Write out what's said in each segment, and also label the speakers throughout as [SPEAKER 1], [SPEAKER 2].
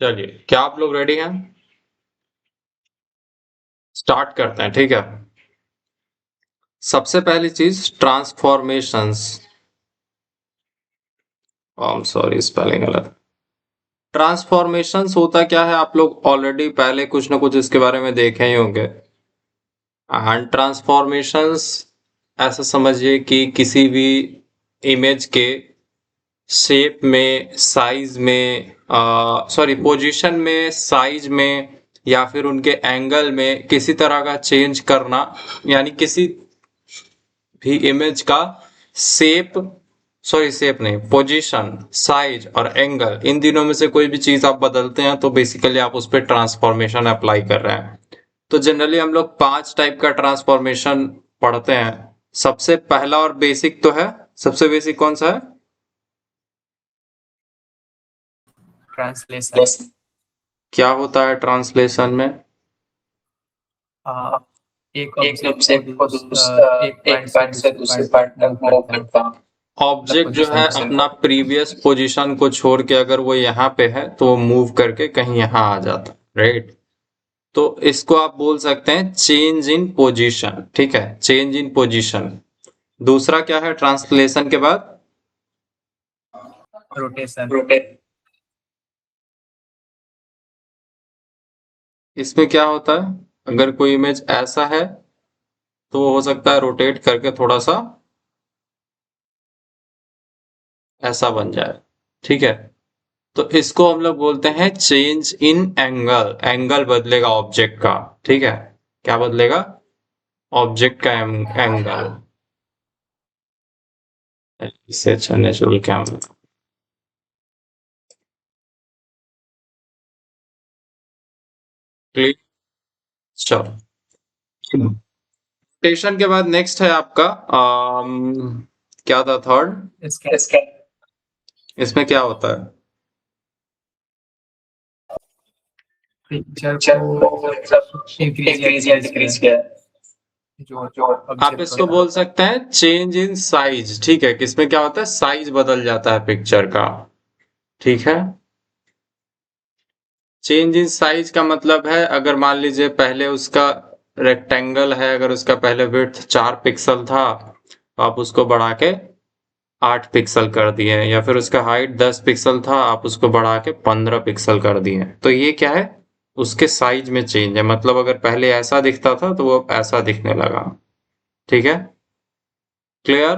[SPEAKER 1] चलिए, क्या आप लोग रेडी हैं? स्टार्ट करते हैं, ठीक है। सबसे पहली चीज ट्रांसफॉर्मेशंस। सॉरी, स्पेलिंग गलत। ट्रांसफॉर्मेशंस होता क्या है, आप लोग ऑलरेडी पहले कुछ ना कुछ इसके बारे में देखे ही होंगे। एंड ट्रांसफॉर्मेशंस ऐसा समझिए कि किसी भी इमेज के शेप में, साइज में, सॉरी पोजीशन में, साइज में, या फिर उनके एंगल में किसी तरह का चेंज करना, यानी किसी भी इमेज का शेप, सॉरी शेप नहीं, पोजीशन, साइज और एंगल, इन तीनों में से कोई भी चीज आप बदलते हैं तो बेसिकली आप उस पर ट्रांसफॉर्मेशन अप्लाई कर रहे हैं। तो जनरली हम लोग 5 टाइप का ट्रांसफॉर्मेशन पढ़ते हैं। सबसे पहला और बेसिक तो है, सबसे बेसिक कौन सा है?
[SPEAKER 2] ट्रांसलेशन।
[SPEAKER 1] क्या होता है ट्रांसलेशन में?
[SPEAKER 2] एक
[SPEAKER 3] एक
[SPEAKER 2] ऑब्जेक्ट को
[SPEAKER 3] ऑब्जेक्ट को
[SPEAKER 2] एक
[SPEAKER 3] एक
[SPEAKER 2] पॉइंट से
[SPEAKER 3] पॉइंट से
[SPEAKER 2] दूसरे
[SPEAKER 3] दूसरे
[SPEAKER 2] पॉइंट
[SPEAKER 3] पॉइंट
[SPEAKER 2] तक मूव
[SPEAKER 3] तक मूव
[SPEAKER 2] करता है,
[SPEAKER 3] करता हूँ।
[SPEAKER 1] ऑब्जेक्ट जो है
[SPEAKER 2] पोजीशन
[SPEAKER 1] अपना प्रीवियस पोजीशन को छोड़ के अगर वो यहाँ पे है तो वो मूव करके कहीं यहाँ आ जाता है, राइट। तो इसको आप बोल सकते हैं चेंज इन पोजीशन, ठीक है, चेंज इन पोजीशन। दूसरा क्या है ट्रांसलेशन के बाद?
[SPEAKER 2] रोटेशन।
[SPEAKER 3] रोटेट।
[SPEAKER 1] इसमें क्या होता है, अगर कोई इमेज ऐसा है तो वो हो सकता है रोटेट करके थोड़ा सा ऐसा बन जाए, ठीक है। तो इसको हम लोग बोलते हैं चेंज इन एंगल। एंगल बदलेगा ऑब्जेक्ट का, ठीक है। क्या बदलेगा? ऑब्जेक्ट का एंगल। इससे अच्छा नेचुरल कैमरा। क्लिक। चलो, रोटेशन के बाद नेक्स्ट है आपका क्या था थर्ड?
[SPEAKER 2] इसके
[SPEAKER 1] इसमें क्या होता है?
[SPEAKER 2] पिक्चर
[SPEAKER 3] पिक्चर
[SPEAKER 2] को
[SPEAKER 3] को मतलब
[SPEAKER 2] इंक्रीज या
[SPEAKER 3] इंक्रीज या
[SPEAKER 2] डिक्रीज
[SPEAKER 3] डिक्रीज
[SPEAKER 2] किया
[SPEAKER 3] किया।
[SPEAKER 2] जो
[SPEAKER 3] जो
[SPEAKER 1] आप
[SPEAKER 2] ऑब्जेक्ट
[SPEAKER 1] इसको
[SPEAKER 2] होता है।
[SPEAKER 1] बोल सकते हैं चेंज इन साइज, ठीक है। किसमें क्या होता है, साइज बदल जाता है पिक्चर का, ठीक है। चेंज इन साइज का मतलब है, अगर मान लीजिए पहले उसका रेक्टेंगल है, अगर उसका पहले विड्थ 4 पिक्सल था तो आप उसको बढ़ा के 8 पिक्सल कर दिए, या फिर उसका हाइट 10 पिक्सल था आप उसको बढ़ा के 15 पिक्सल कर दिए। तो ये क्या है, उसके साइज में चेंज है। मतलब अगर पहले ऐसा दिखता था तो वो अब ऐसा दिखने लगा, ठीक है। क्लियर?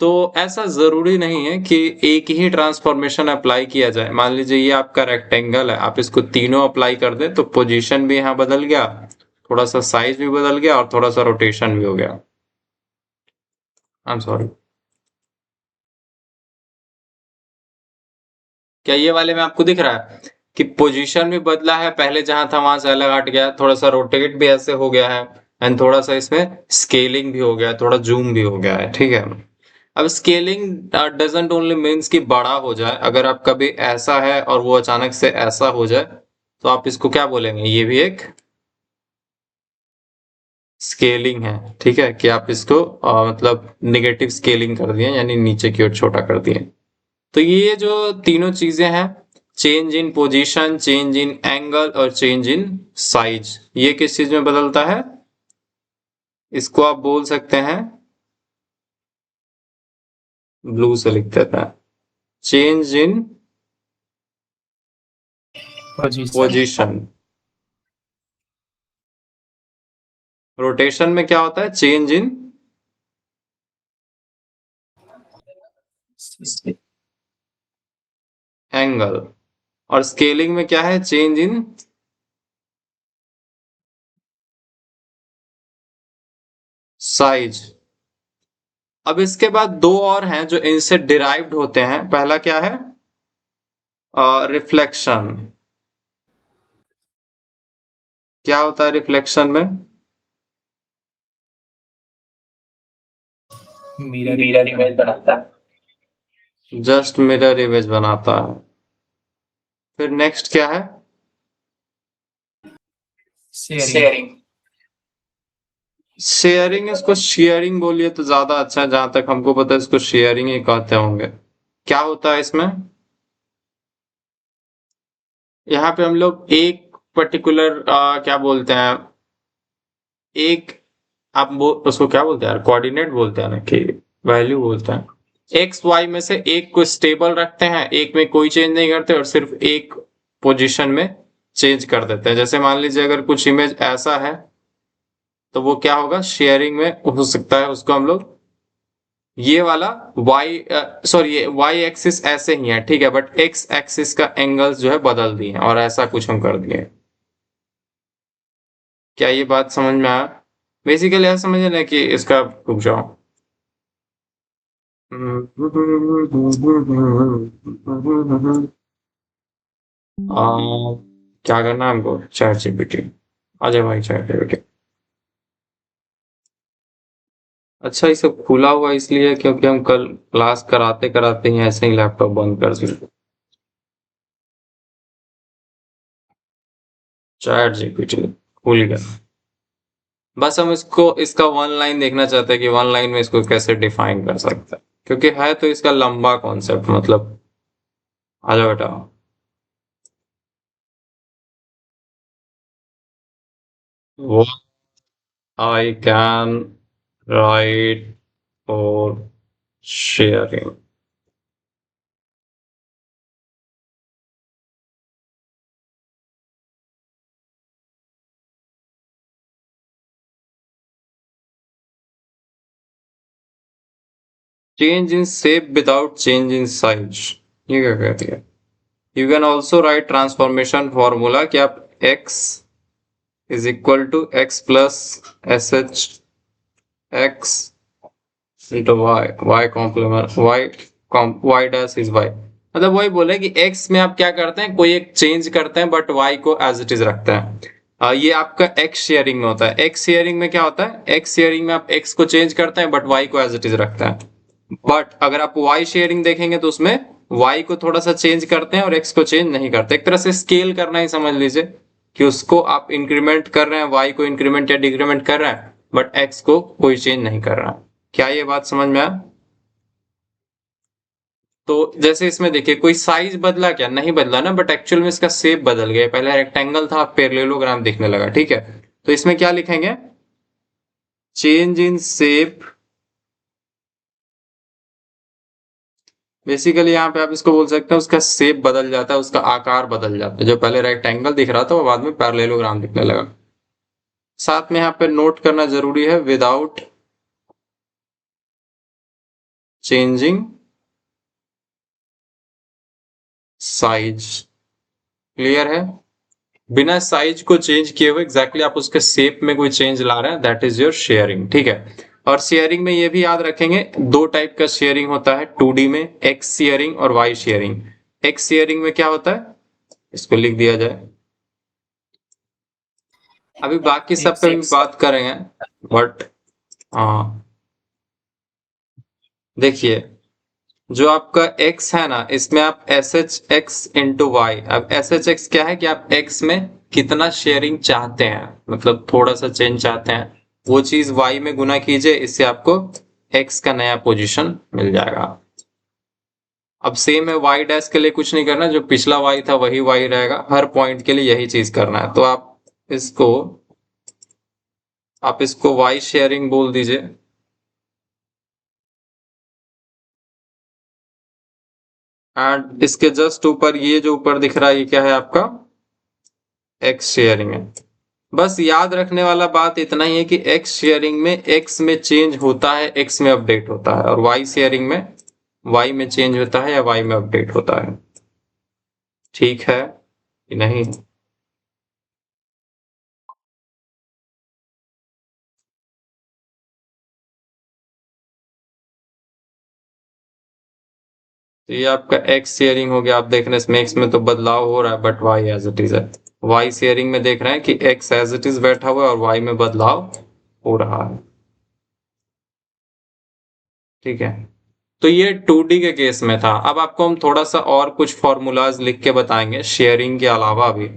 [SPEAKER 1] तो ऐसा जरूरी नहीं है कि एक ही ट्रांसफॉर्मेशन अप्लाई किया जाए। मान लीजिए ये आपका रेक्टेंगल है, आप इसको तीनों अप्लाई कर दें तो पोजीशन भी यहाँ बदल गया, थोड़ा सा साइज भी बदल गया और थोड़ा सा रोटेशन भी हो गया। आई एम सॉरी, क्या ये वाले में आपको दिख रहा है कि पोजीशन भी बदला है, पहले जहां था वहां से अलग हट गया, थोड़ा सा रोटेट भी ऐसे हो गया है, एंड थोड़ा सा इसमें स्केलिंग भी हो गया है, थोड़ा जूम भी हो गया है, ठीक है। अब स्केलिंग डजंट ओनली मीन्स कि बड़ा हो जाए। अगर आप कभी ऐसा है और वो अचानक से ऐसा हो जाए तो आप इसको क्या बोलेंगे, ये भी एक स्केलिंग है, ठीक है। कि आप इसको मतलब निगेटिव स्केलिंग कर दिए, यानी नीचे की ओर छोटा कर दिए। तो ये जो तीनों चीजें हैं, change in position, change in angle और चेंज इन साइज, ये किस चीज में बदलता है? इसको आप बोल सकते हैं, ब्लू से लिख देता है, चेंज इन पोजीशन। रोटेशन में क्या होता है, चेंज इन एंगल। और स्केलिंग में क्या है, चेंज इन साइज। अब इसके बाद दो और हैं जो इनसे डिराइव्ड होते हैं। पहला क्या है, रिफ्लेक्शन। क्या होता है रिफ्लेक्शन में?
[SPEAKER 3] मिरर इमेज बनाता है।
[SPEAKER 1] जस्ट मिरर इमेज बनाता है। फिर नेक्स्ट क्या है,
[SPEAKER 2] शेयरिंग।
[SPEAKER 1] शेयरिंग। इसको शेयरिंग बोलिए तो ज्यादा अच्छा है, जहां तक हमको पता है इसको शेयरिंग ही कहते होंगे। क्या होता है इसमें? यहाँ पे हम लोग एक पर्टिकुलर क्या बोलते हैं, एक उसको क्या बोलते हैं यार, कोऑर्डिनेट बोलते हैं ना कि वैल्यू बोलते हैं। एक्स वाई में से एक को स्टेबल रखते हैं, एक में कोई चेंज नहीं करते और सिर्फ एक पोजीशन में चेंज कर देते हैं। जैसे मान लीजिए अगर कुछ इमेज ऐसा है तो वो क्या होगा, शेयरिंग में हो सकता है, उसको हम लोग ये वाला ये वाई एक्सिस ऐसे ही है, ठीक है, बट एक्स एक्सिस का एंगल्स जो है बदल दिए हैं और ऐसा कुछ हम कर दिए। क्या ये बात समझ में आया? बेसिकली ऐसा समझे ना कि इसका, रुक जाओ, क्या करना है हमको, चैट जीपीटी, आजा भाई चैट जीपीटी। अच्छा ये सब खुला हुआ इसलिए क्योंकि हम कल क्लास कराते कराते ही ऐसे ही लैपटॉप बंद कर दिए। चैट जीपीटी खुल गया। बस हम इसको, इसका वन लाइन देखना चाहते हैं कि वन लाइन में इसको कैसे डिफाइन कर सकते हैं, क्योंकि है तो इसका लंबा कॉन्सेप्ट, मतलब आजा बेटा। वो I can write for shearing. Change in shape without change in size, ये क्या कहती है? You can also write transformation formula कि आप x is equal to X plus S H X into Y, Y complement Y, Y dash is Y. मतलब वही बोले कि x में आप क्या करते हैं, कोई एक चेंज करते हैं बट y को एज इट इज रखते हैं। ये आपका x शेयरिंग में होता है। x शेयरिंग में क्या होता है, x शेयरिंग में आप x को चेंज करते हैं बट y को एज इट इज रखते हैं। बट अगर आप y शेयरिंग देखेंगे तो उसमें y को थोड़ा सा चेंज करते हैं और x को चेंज नहीं करते। एक तरह से स्केल करना ही समझ लीजिए कि उसको आप इंक्रीमेंट कर रहे हैं, y को इंक्रीमेंट या डिक्रीमेंट कर रहे हैं, बट x को कोई चेंज नहीं कर रहा है। क्या ये बात समझ में आया? तो जैसे इसमें देखिए कोई साइज बदला क्या, नहीं बदला ना, बट एक्चुअल में इसका शेप बदल गया। पहले रेक्टेंगल था, पैरेललोग्राम दिखने लगा, ठीक है। तो इसमें क्या लिखेंगे, चेंज इन शेप। बेसिकली यहाँ पे आप इसको बोल सकते हैं उसका शेप बदल जाता है, उसका आकार बदल जाता है। जो पहले रेक्टेंगल दिख रहा था वो बाद में पैरेललोग्राम दिखने लगा। साथ में यहाँ पे नोट करना जरूरी है, विदाउट चेंजिंग साइज। क्लियर है? बिना साइज को चेंज किए हुए एग्जैक्टली आप उसके शेप में कोई चेंज ला रहे हैं, दैट इज योर शेयरिंग, ठीक है। और शेयरिंग में ये भी याद रखेंगे, दो टाइप का शेयरिंग होता है 2D में, एक्स शेयरिंग और वाई शेयरिंग। एक्स शेयरिंग में क्या होता है, इसको लिख दिया जाए, अभी बाकी सब पे भी बात करेंगे, बट हाँ देखिए, जो आपका x है ना, इसमें आप S H X into Y. अब एस एच एक्स क्या है कि आप x में कितना शेयरिंग चाहते हैं, मतलब थोड़ा सा चेंज चाहते हैं, वो चीज y में गुना कीजिए, इससे आपको x का नया पोजीशन मिल जाएगा। अब सेम है, y डैश के लिए कुछ नहीं करना, जो पिछला y था वही y रहेगा, हर पॉइंट के लिए यही चीज करना है। तो इसको आप इसको y शेयरिंग बोल दीजिए, एंड इसके जस्ट ऊपर ये जो ऊपर दिख रहा है ये क्या है आपका, एक्स शेयरिंग है। बस याद रखने वाला बात इतना ही है कि एक्स शेयरिंग में एक्स में चेंज होता है, एक्स में अपडेट होता है, और वाई शेयरिंग में वाई में चेंज होता है या वाई में अपडेट होता है। ठीक है कि नहीं? तो ये आपका एक्स शेयरिंग हो गया। आप देख रहे हैं इसमें एक्स में तो बदलाव हो रहा है but Y as it is है। वाई शेयरिंग में देख रहे हैं कि एक्स एज इट इज बैठा हुआ है और वाई में बदलाव हो रहा है, ठीक है। तो ये 2D के केस में था। अब आपको हम थोड़ा सा और कुछ फॉर्मूलाज लिख के बताएंगे शेयरिंग के अलावा भी।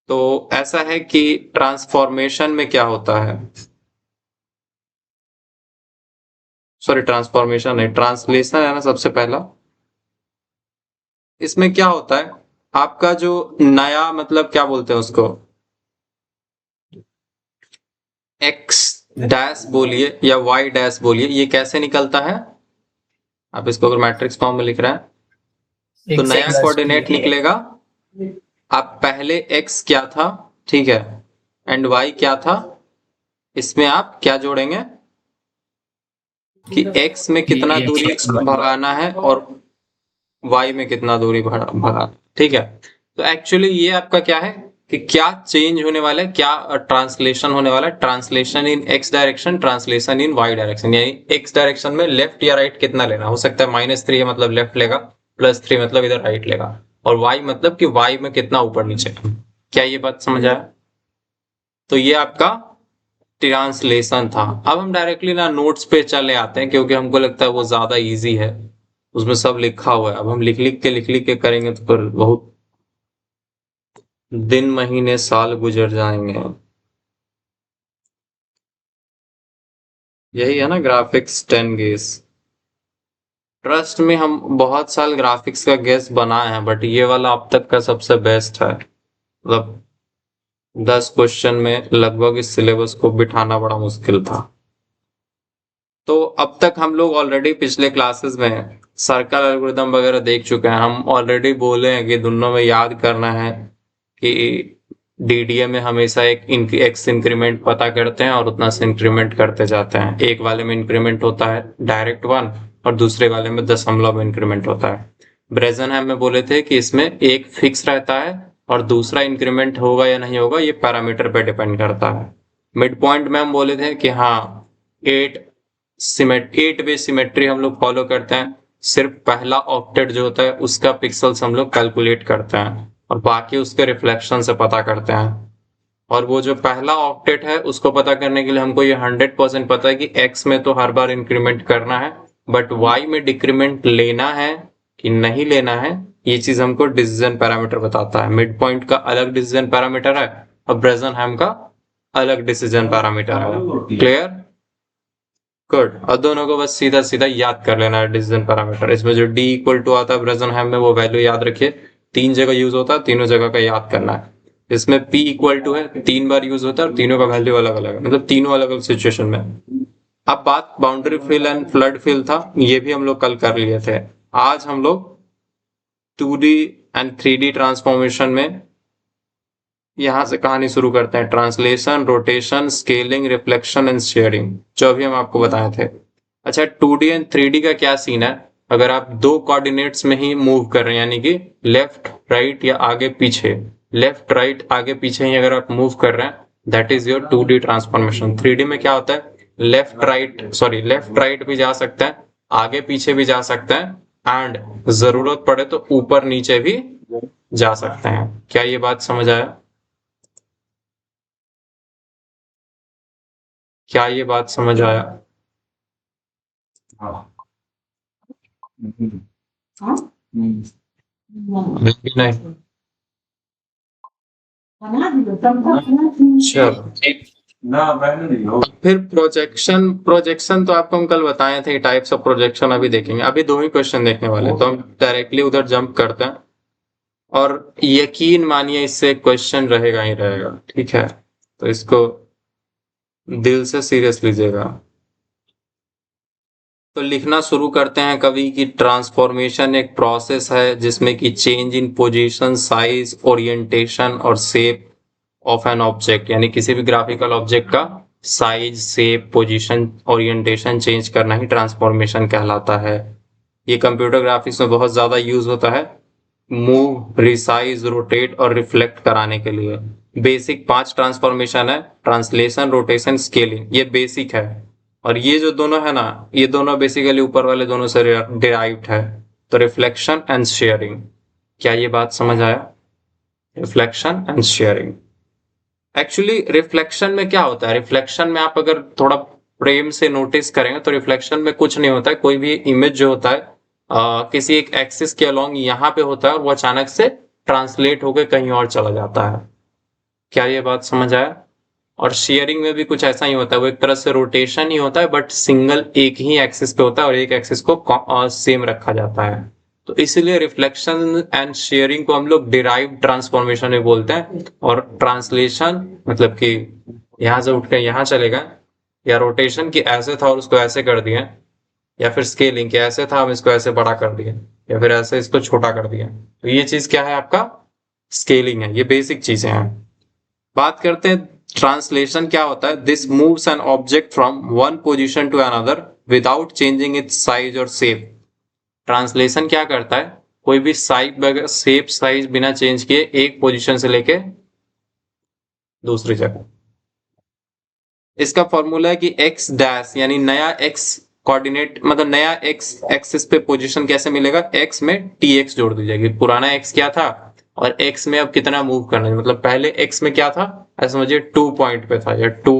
[SPEAKER 1] तो ऐसा है कि ट्रांसफॉर्मेशन में क्या होता है, सॉरी ट्रांसफॉर्मेशन नहीं, ट्रांसलेशन है ना सबसे पहला। इसमें क्या होता है, आपका जो नया मतलब क्या बोलते हैं उसको, एक्स डैश बोलिए या वाई डैश बोलिए, ये कैसे निकलता है, आप इसको अगर मैट्रिक्स फॉर्म में लिख रहे हैं तो
[SPEAKER 2] X
[SPEAKER 1] नया
[SPEAKER 2] plus
[SPEAKER 1] कोऑर्डिनेट
[SPEAKER 2] T।
[SPEAKER 1] निकलेगा। आप पहले x क्या था, ठीक है, एंड y क्या था, इसमें आप क्या जोड़ेंगे कि x में कितना
[SPEAKER 2] T
[SPEAKER 1] दूरी
[SPEAKER 2] X plus Y।
[SPEAKER 1] भगाना है और y में कितना दूरी भगाना, ठीक है। तो एक्चुअली ये आपका क्या है कि क्या चेंज होने वाला है, क्या ट्रांसलेशन होने वाला है, translation in x direction, translation in y direction, यानी x डायरेक्शन में लेफ्ट या राइट कितना लेना, हो सकता है -3 है मतलब लेफ्ट लेगा, +3 मतलब इधर राइट लेगा, और y मतलब कि y में कितना ऊपर नीचे। क्या ये बात समझ आया? तो ये आपका ट्रांसलेशन था। अब हम डायरेक्टली ना नोट्स पे चले आते हैं क्योंकि हमको लगता है वो ज्यादा इजी है, उसमें सब लिखा हुआ है। अब हम लिख लिख के करेंगे तो फिर बहुत दिन महीने साल गुजर जाएंगे। यही है ना ग्राफिक्स 10 गेस। ट्रस्ट में हम बहुत साल ग्राफिक्स का गेस बनाए हैं, बट ये वाला अब तक का सबसे बेस्ट है। मतलब 10 क्वेश्चन में लगभग इस सिलेबस को बिठाना बड़ा मुश्किल था। तो अब तक हम लोग ऑलरेडी पिछले क्लासेस में सर्कल एल्गोरिथम वगैरह देख चुके हैं। हम ऑलरेडी बोले हैं कि दोनों में याद करना है कि डीडीए में हमेशा एक एक्स इंक्रीमेंट पता करते हैं और उतना से इंक्रीमेंट करते जाते हैं। एक वाले में इंक्रीमेंट होता है डायरेक्ट 1 और दूसरे वाले में दशमलव में इंक्रीमेंट होता है। ब्रेजनहैम में बोले थे कि इसमें एक फिक्स रहता है और दूसरा इंक्रीमेंट होगा या नहीं होगा ये पैरामीटर पे डिपेंड करता है। मिड पॉइंट में हम बोले थे कि हाँ 8 वे सिमेट्री हम लोग फॉलो करते हैं। सिर्फ पहला ऑक्टेट जो होता है उसका पिक्सल्स हम लोग कैलकुलेट करते हैं और बाकी उसके रिफ्लेक्शन से पता करते हैं। और वो जो पहला ऑक्टेट है उसको पता करने के लिए हमको ये 100% पता है कि x में तो हर बार इंक्रीमेंट करना है, बट y में डिक्रीमेंट लेना है कि नहीं लेना है, ये चीज हमको डिसीजन पैरामीटर बताता है। मिड पॉइंट का अलग डिसीजन पैरामीटर है और ब्रेजनहैम का अलग डिसीजन पैरामीटर है। क्लियर? गुड। और दोनों को बस सीधा सीधा याद कर लेना है डिसीजन पैरामीटर। इसमें जो d इक्वल टू आता है ब्रेजनहैम में वो वैल्यू याद रखिए, 3 जगह यूज होता है, तीनों जगह का याद करना है। इसमें p इक्वल टू है 3 बार यूज होता है और तीनों का वैल्यू अलग अलग है, मतलब तीनों अलग अलग सिचुएशन में। अब बात boundary fill and flood fill था, ये भी हम लोग कल कर लिए थे। आज हम लोग 2D एंड 3D ट्रांसफॉर्मेशन में यहां से कहानी शुरू करते हैं। Translation, rotation, scaling, reflection and sharing, जो अभी हम आपको बताए थे। अच्छा 2D एंड 3D का क्या सीन है, अगर आप दो कोऑर्डिनेट्स में ही मूव कर रहे हैं, यानी कि लेफ्ट राइट या आगे पीछे, लेफ्ट राइट आगे पीछे ही अगर आप मूव कर रहे हैं, that is your 2D transformation. 3D में क्या होता है, लेफ्ट राइट भी जा सकता है, आगे पीछे भी जा सकता है एंड जरूरत पड़े तो ऊपर नीचे भी जा सकते हैं। क्या ये बात समझ आया? क्या ये बात समझ आया? नहीं नहीं। चलो फिर प्रोजेक्शन तो आपको हम कल बताए थे, टाइप्स ऑफ प्रोजेक्शन अभी देखेंगे। अभी 2 ही क्वेश्चन देखने वाले हैं, तो हम डायरेक्टली उधर जंप करते हैं। और यकीन मानिए इससे क्वेश्चन रहेगा ही रहेगा, ठीक है, तो इसको दिल से सीरियस लीजिएगा। तो लिखना शुरू करते हैं कभी कि ट्रांसफॉर्मेशन एक प्रोसेस है जिसमें कि change in position, size, orientation और शेप ऑफ एन ऑब्जेक्ट, यानी किसी भी ग्राफिकल ऑब्जेक्ट का size, shape, position, orientation change करना ही ट्रांसफॉर्मेशन कहलाता है। ये कंप्यूटर ग्राफिक्स में बहुत ज्यादा यूज होता है मूव, रिसाइज, रोटेट और रिफ्लेक्ट कराने के लिए। बेसिक 5 ट्रांसफॉर्मेशन है, ट्रांसलेशन, रोटेशन, स्केलिंग, ये बेसिक है। और ये जो दोनों है ना, ये दोनों बेसिकली ऊपर वाले दोनों से डिराइव्ड है। तो रिफ्लेक्शन एंड शेयरिंग, क्या ये बात समझ आया? Reflection and sharing. Actually reflection में क्या होता है, रिफ्लेक्शन में आप अगर थोड़ा प्रेम से नोटिस करेंगे तो रिफ्लेक्शन में कुछ नहीं होता है। कोई भी इमेज जो होता है किसी एक एक्सिस के अलोंग यहाँ पे होता है और वो अचानक से ट्रांसलेट होकर कहीं और चला जाता है। क्या ये बात समझ आया? और शेयरिंग में भी कुछ ऐसा ही होता है, वो एक तरह से रोटेशन ही होता है, बट सिंगल एक ही एक्सिस पे होता है और एक एक्सिस को सेम रखा जाता है। तो इसीलिए रिफ्लेक्शन एंड शेयरिंग को हम लोग डिराइव ट्रांसफॉर्मेशन में बोलते हैं, और ट्रांसलेशन मतलब कि यहाँ से उठ के यहाँ चलेगा, या रोटेशन की ऐसे था और उसको ऐसे कर दिया, या फिर स्केलिंग के ऐसे था हम इसको ऐसे बड़ा कर दिया, या फिर ऐसे इसको छोटा कर दिया। तो ये चीज क्या है, आपका स्केलिंग है। ये बेसिक चीजें हैं। बात करते हैं ट्रांसलेशन क्या होता है। This moves an object from one position to another without changing its size और शेप। ट्रांसलेशन क्या करता है, कोई भी साइज वगैरह शेप साइज बिना चेंज किए एक पोजीशन से लेके दूसरी जगह। इसका फॉर्मूला है कि x डैश यानी नया x कोऑर्डिनेट मतलब नया x एक्सिस पे पोजीशन कैसे मिलेगा, x में tx जोड़ दी जाएगी। पुराना x क्या था और x में अब कितना मूव करना है, मतलब पहले x में क्या था, ऐसा समझिए 2 पॉइंट पे था या 2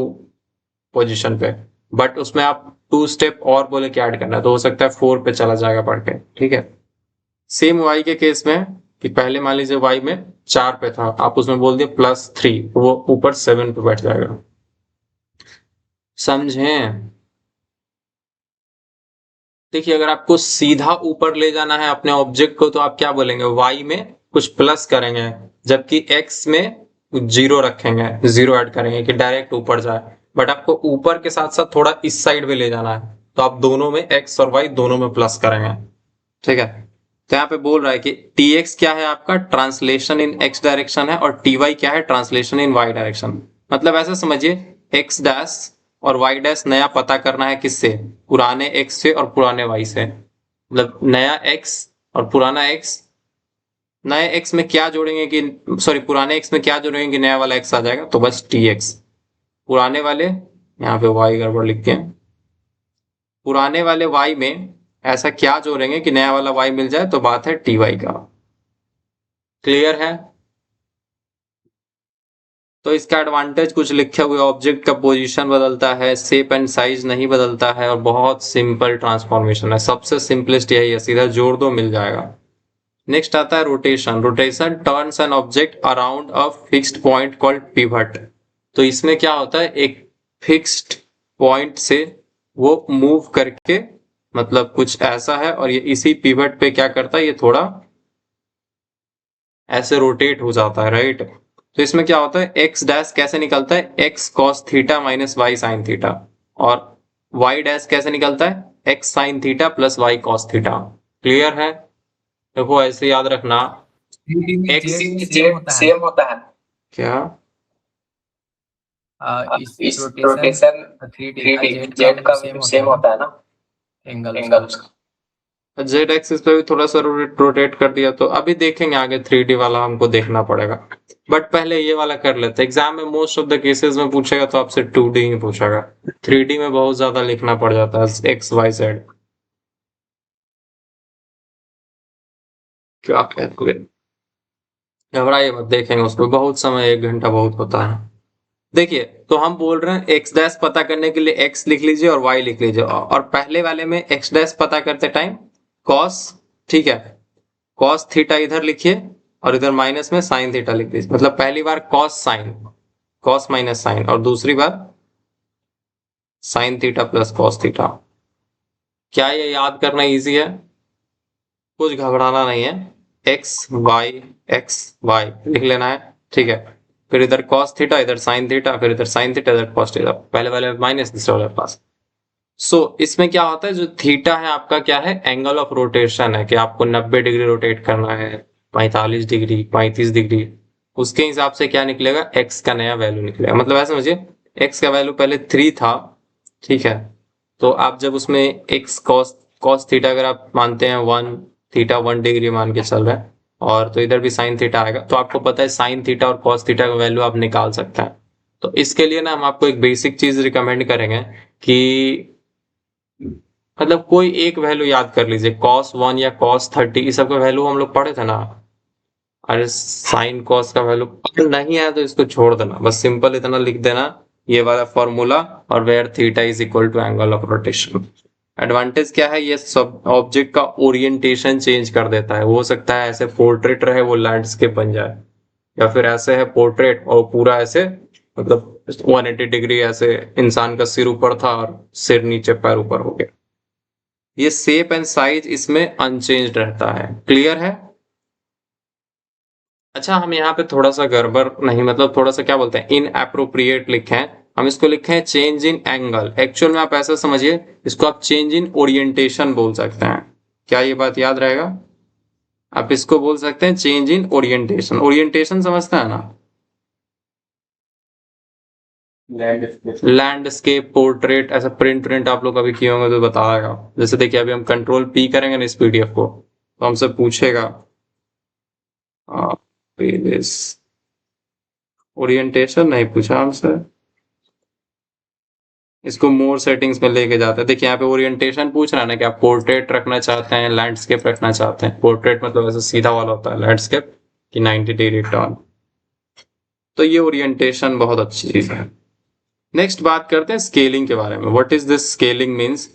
[SPEAKER 1] पोजीशन पे, बट उसमें आप 2 स्टेप और बोले कि ऐड करना है तो हो सकता है 4 पे चला जाएगा बढ़ के। ठीक है, सेम y के केस में कि पहले मान लीजिए y में 4 पे था, आप उसमें बोल दिए +3, वो ऊपर 7 पे बैठ जाएगा। समझें? देखिए, अगर आपको सीधा ऊपर ले जाना है अपने ऑब्जेक्ट को तो आप क्या बोलेंगे, y में कुछ प्लस करेंगे, जबकि x में 0 रखेंगे, 0 ऐड करेंगे कि डायरेक्ट ऊपर जाए। बट आपको ऊपर के साथ साथ थोड़ा इस साइड भी ले जाना है तो आप दोनों में x और y दोनों में प्लस करेंगे। ठीक है, तो यहाँ पे बोल रहा है कि tx क्या है आपका, ट्रांसलेशन इन x डायरेक्शन है, और ty क्या है, ट्रांसलेशन इन y डायरेक्शन। मतलब ऐसा समझिए x डैश और y डैश नया पता करना है किससे, पुराने x से और पुराने y से। मतलब नया x और पुराना x, नए x में क्या जोड़ेंगे कि सॉरी पुराने x में क्या जोड़ेंगे कि नया वाला x आ जाएगा, तो बस tx। पुराने वाले यहाँ पे y गड़बड़ लिख के, पुराने वाले y में ऐसा क्या जोड़ेंगे कि नया वाला y मिल जाए, तो बात है ty का। क्लियर है? तो इसका एडवांटेज कुछ लिखे हुए, ऑब्जेक्ट का पोजीशन बदलता है, शेप एंड साइज नहीं बदलता है, और बहुत सिंपल ट्रांसफॉर्मेशन है। सबसे सिंपलेस्ट यही है, सीधा जोड़ दो मिल जाएगा। नेक्स्ट आता है rotation. Rotation turns an object around a fixed point called pivot. तो इसमें क्या होता है, एक फिक्स्ड पॉइंट से वो मूव करके, मतलब कुछ ऐसा है और ये इसी पिवट पे क्या करता है, ये थोड़ा ऐसे रोटेट हो जाता है, राइट। तो इसमें क्या होता है, एक्स डैश कैसे निकलता है, X cos theta minus Y sine theta, और वाई डैश कैसे निकलता है, X sine theta plus Y cos theta. Clear है? देखो ऐसे याद रखना,
[SPEAKER 2] 3D में
[SPEAKER 1] X
[SPEAKER 2] Z सेम होता है।
[SPEAKER 3] क्या
[SPEAKER 2] इस
[SPEAKER 3] rotation
[SPEAKER 2] rotation
[SPEAKER 3] 3D
[SPEAKER 2] 3D
[SPEAKER 3] Z का भी सेम होता है ना
[SPEAKER 2] एंगल
[SPEAKER 3] एंगल उसका।
[SPEAKER 1] जेड एक्सिस पे भी थोड़ा सा रोटेट कर दिया, तो अभी देखेंगे आगे 3D वाला हमको देखना पड़ेगा, बट पहले ये वाला कर लेते हैं। एग्जाम में मोस्ट ऑफ द केसेस में पूछेगा तो आपसे 2D ही पूछेगा, 3D में बहुत ज्यादा लिखना पड़ जाता है एक्स वाई जेड। क्या कहते हैं, घबराइए मत, देखेंगे उसको, बहुत समय, 1 घंटा बहुत होता है। देखिए, तो हम बोल रहे हैं एक्स डैश पता करने के लिए x लिख लीजिए और y लिख लीजिए, और पहले वाले में x डैश पता करते टाइम cos, ठीक है, cos थीटा इधर लिखिए और इधर माइनस में साइन थीटा लिख दीजिए। मतलब पहली बार cos sine, cos minus sine, और दूसरी बार sine theta plus cos theta. क्या ये याद करना इजी है? कुछ घबराना नहीं है, एक्स वाई लिख लेना है, ठीक है। फिर इधर cos थीटा, इधर sin थीटा, फिर इधर sin थीटा, इधर cos थीटा, पहले वाले माइनस, दूसरे वाले प्लस। सो इसमें क्या होता है, जो थीटा है आपका क्या है, एंगल ऑफ रोटेशन है, कि आपको 90 डिग्री रोटेट करना है, 45 डिग्री, 35 डिग्री, उसके हिसाब से क्या निकलेगा, x का नया वैल्यू निकलेगा। मतलब ऐसा समझिए, x का वैल्यू पहले 3 था, ठीक है, तो आप जब उसमें x cos थीटा अगर आप मानते हैं 1 थीटा 1 डिग्री मान के चल रहा है, और तो इधर भी साइन थीटा आएगा, तो आपको पता है साइन थीटा और कॉस थीटा का वैल्यू आप निकाल सकते हैं। तो इसके लिए ना हम आपको एक बेसिक चीज रिकमेंड करेंगे कि मतलब कोई एक वैल्यू याद कर लीजिए, cos 1 या cos 30, इस सब का वैल्यू हम लोग पढ़े थे ना। अरे साइन कॉस का वैल्यू नहीं है तो इसको छोड़ देना, बस सिंपल इतना लिख देना, ये वाला फॉर्मूला, और where theta is equal to angle of rotation. Advantage क्या है, ये सब ऑब्जेक्ट का ओरिएंटेशन चेंज कर देता है। हो सकता है ऐसे पोर्ट्रेट रहे वो लैंडस्केप बन जाए, या फिर ऐसे है पोर्ट्रेट और पूरा ऐसे मतलब 180 डिग्री ऐसे इंसान का सिर ऊपर था और सिर नीचे पैर ऊपर हो गया। ये शेप एंड साइज इसमें अनचेंज्ड रहता है। क्लियर है? अच्छा, हम यहाँ पे थोड़ा सा गड़बड़ नहीं, मतलब थोड़ा सा क्या बोलते हैं, इनएप्रोप्रिएट लिखे हैं। हम इसको लिखे हैं चेंज इन एंगल। एक्चुअल में आप ऐसा समझिए, इसको आप चेंज इन ओरिएंटेशन बोल सकते हैं। क्या ये बात याद रहेगा? आप इसको बोल सकते हैं चेंज इन ओरिएंटेशन। ओरिएंटेशन समझते हैं ना? लैंडस्केप, पोर्ट्रेट, ऐसा प्रिंट आप लोग कभी किए होंगे तो बताएगा। जैसे देखिए, अभी हम कंट्रोल पी करेंगे ना इस पीडीएफ को, तो हमसे पूछेगा पेजेस, ओरिएंटेशन नहीं पूछा हमसे, इसको मोर सेटिंग्स में लेके जाते हैं। देखिए यहाँ पे ओरिएंटेशन पूछ रहा है ना कि आप पोर्ट्रेट रखना चाहते हैं, लैंडस्केप रखना चाहते हैं। पोर्ट्रेट मतलब ऐसा सीधा वाला होता है, लैंडस्केप कि 90 डिग्री टर्न। तो ये ओरिएंटेशन बहुत अच्छी चीज है। नेक्स्ट बात करते हैं स्केलिंग के बारे में। What is this scaling? Means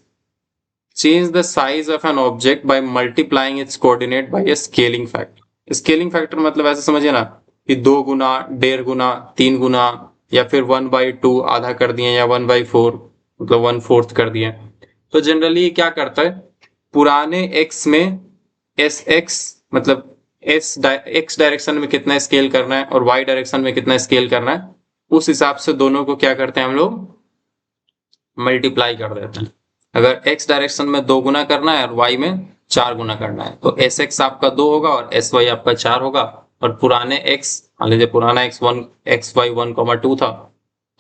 [SPEAKER 1] change the size of an object by multiplying its coordinate by a scaling factor. Scaling factor मतलब ऐसे समझिए ना कि 2 गुना, 1.5 गुना, 3 गुना, या फिर 1/2 आधा कर दिए, या 1/4 मतलब 1/4 कर दिए। तो जनरली क्या करता है, पुराने x में sx मतलब x डायरेक्शन में कितना स्केल करना है और y डायरेक्शन में कितना स्केल करना है, उस हिसाब से दोनों को क्या करते हैं हम लोग, मल्टीप्लाई कर देते हैं। अगर x डायरेक्शन में 2 गुना करना है और y में 4 गुना करना है, तो sx आपका 2 होगा और sy आपका 4 होगा। और पुराने x, मान लीजिए पुराना xy 1,2 था,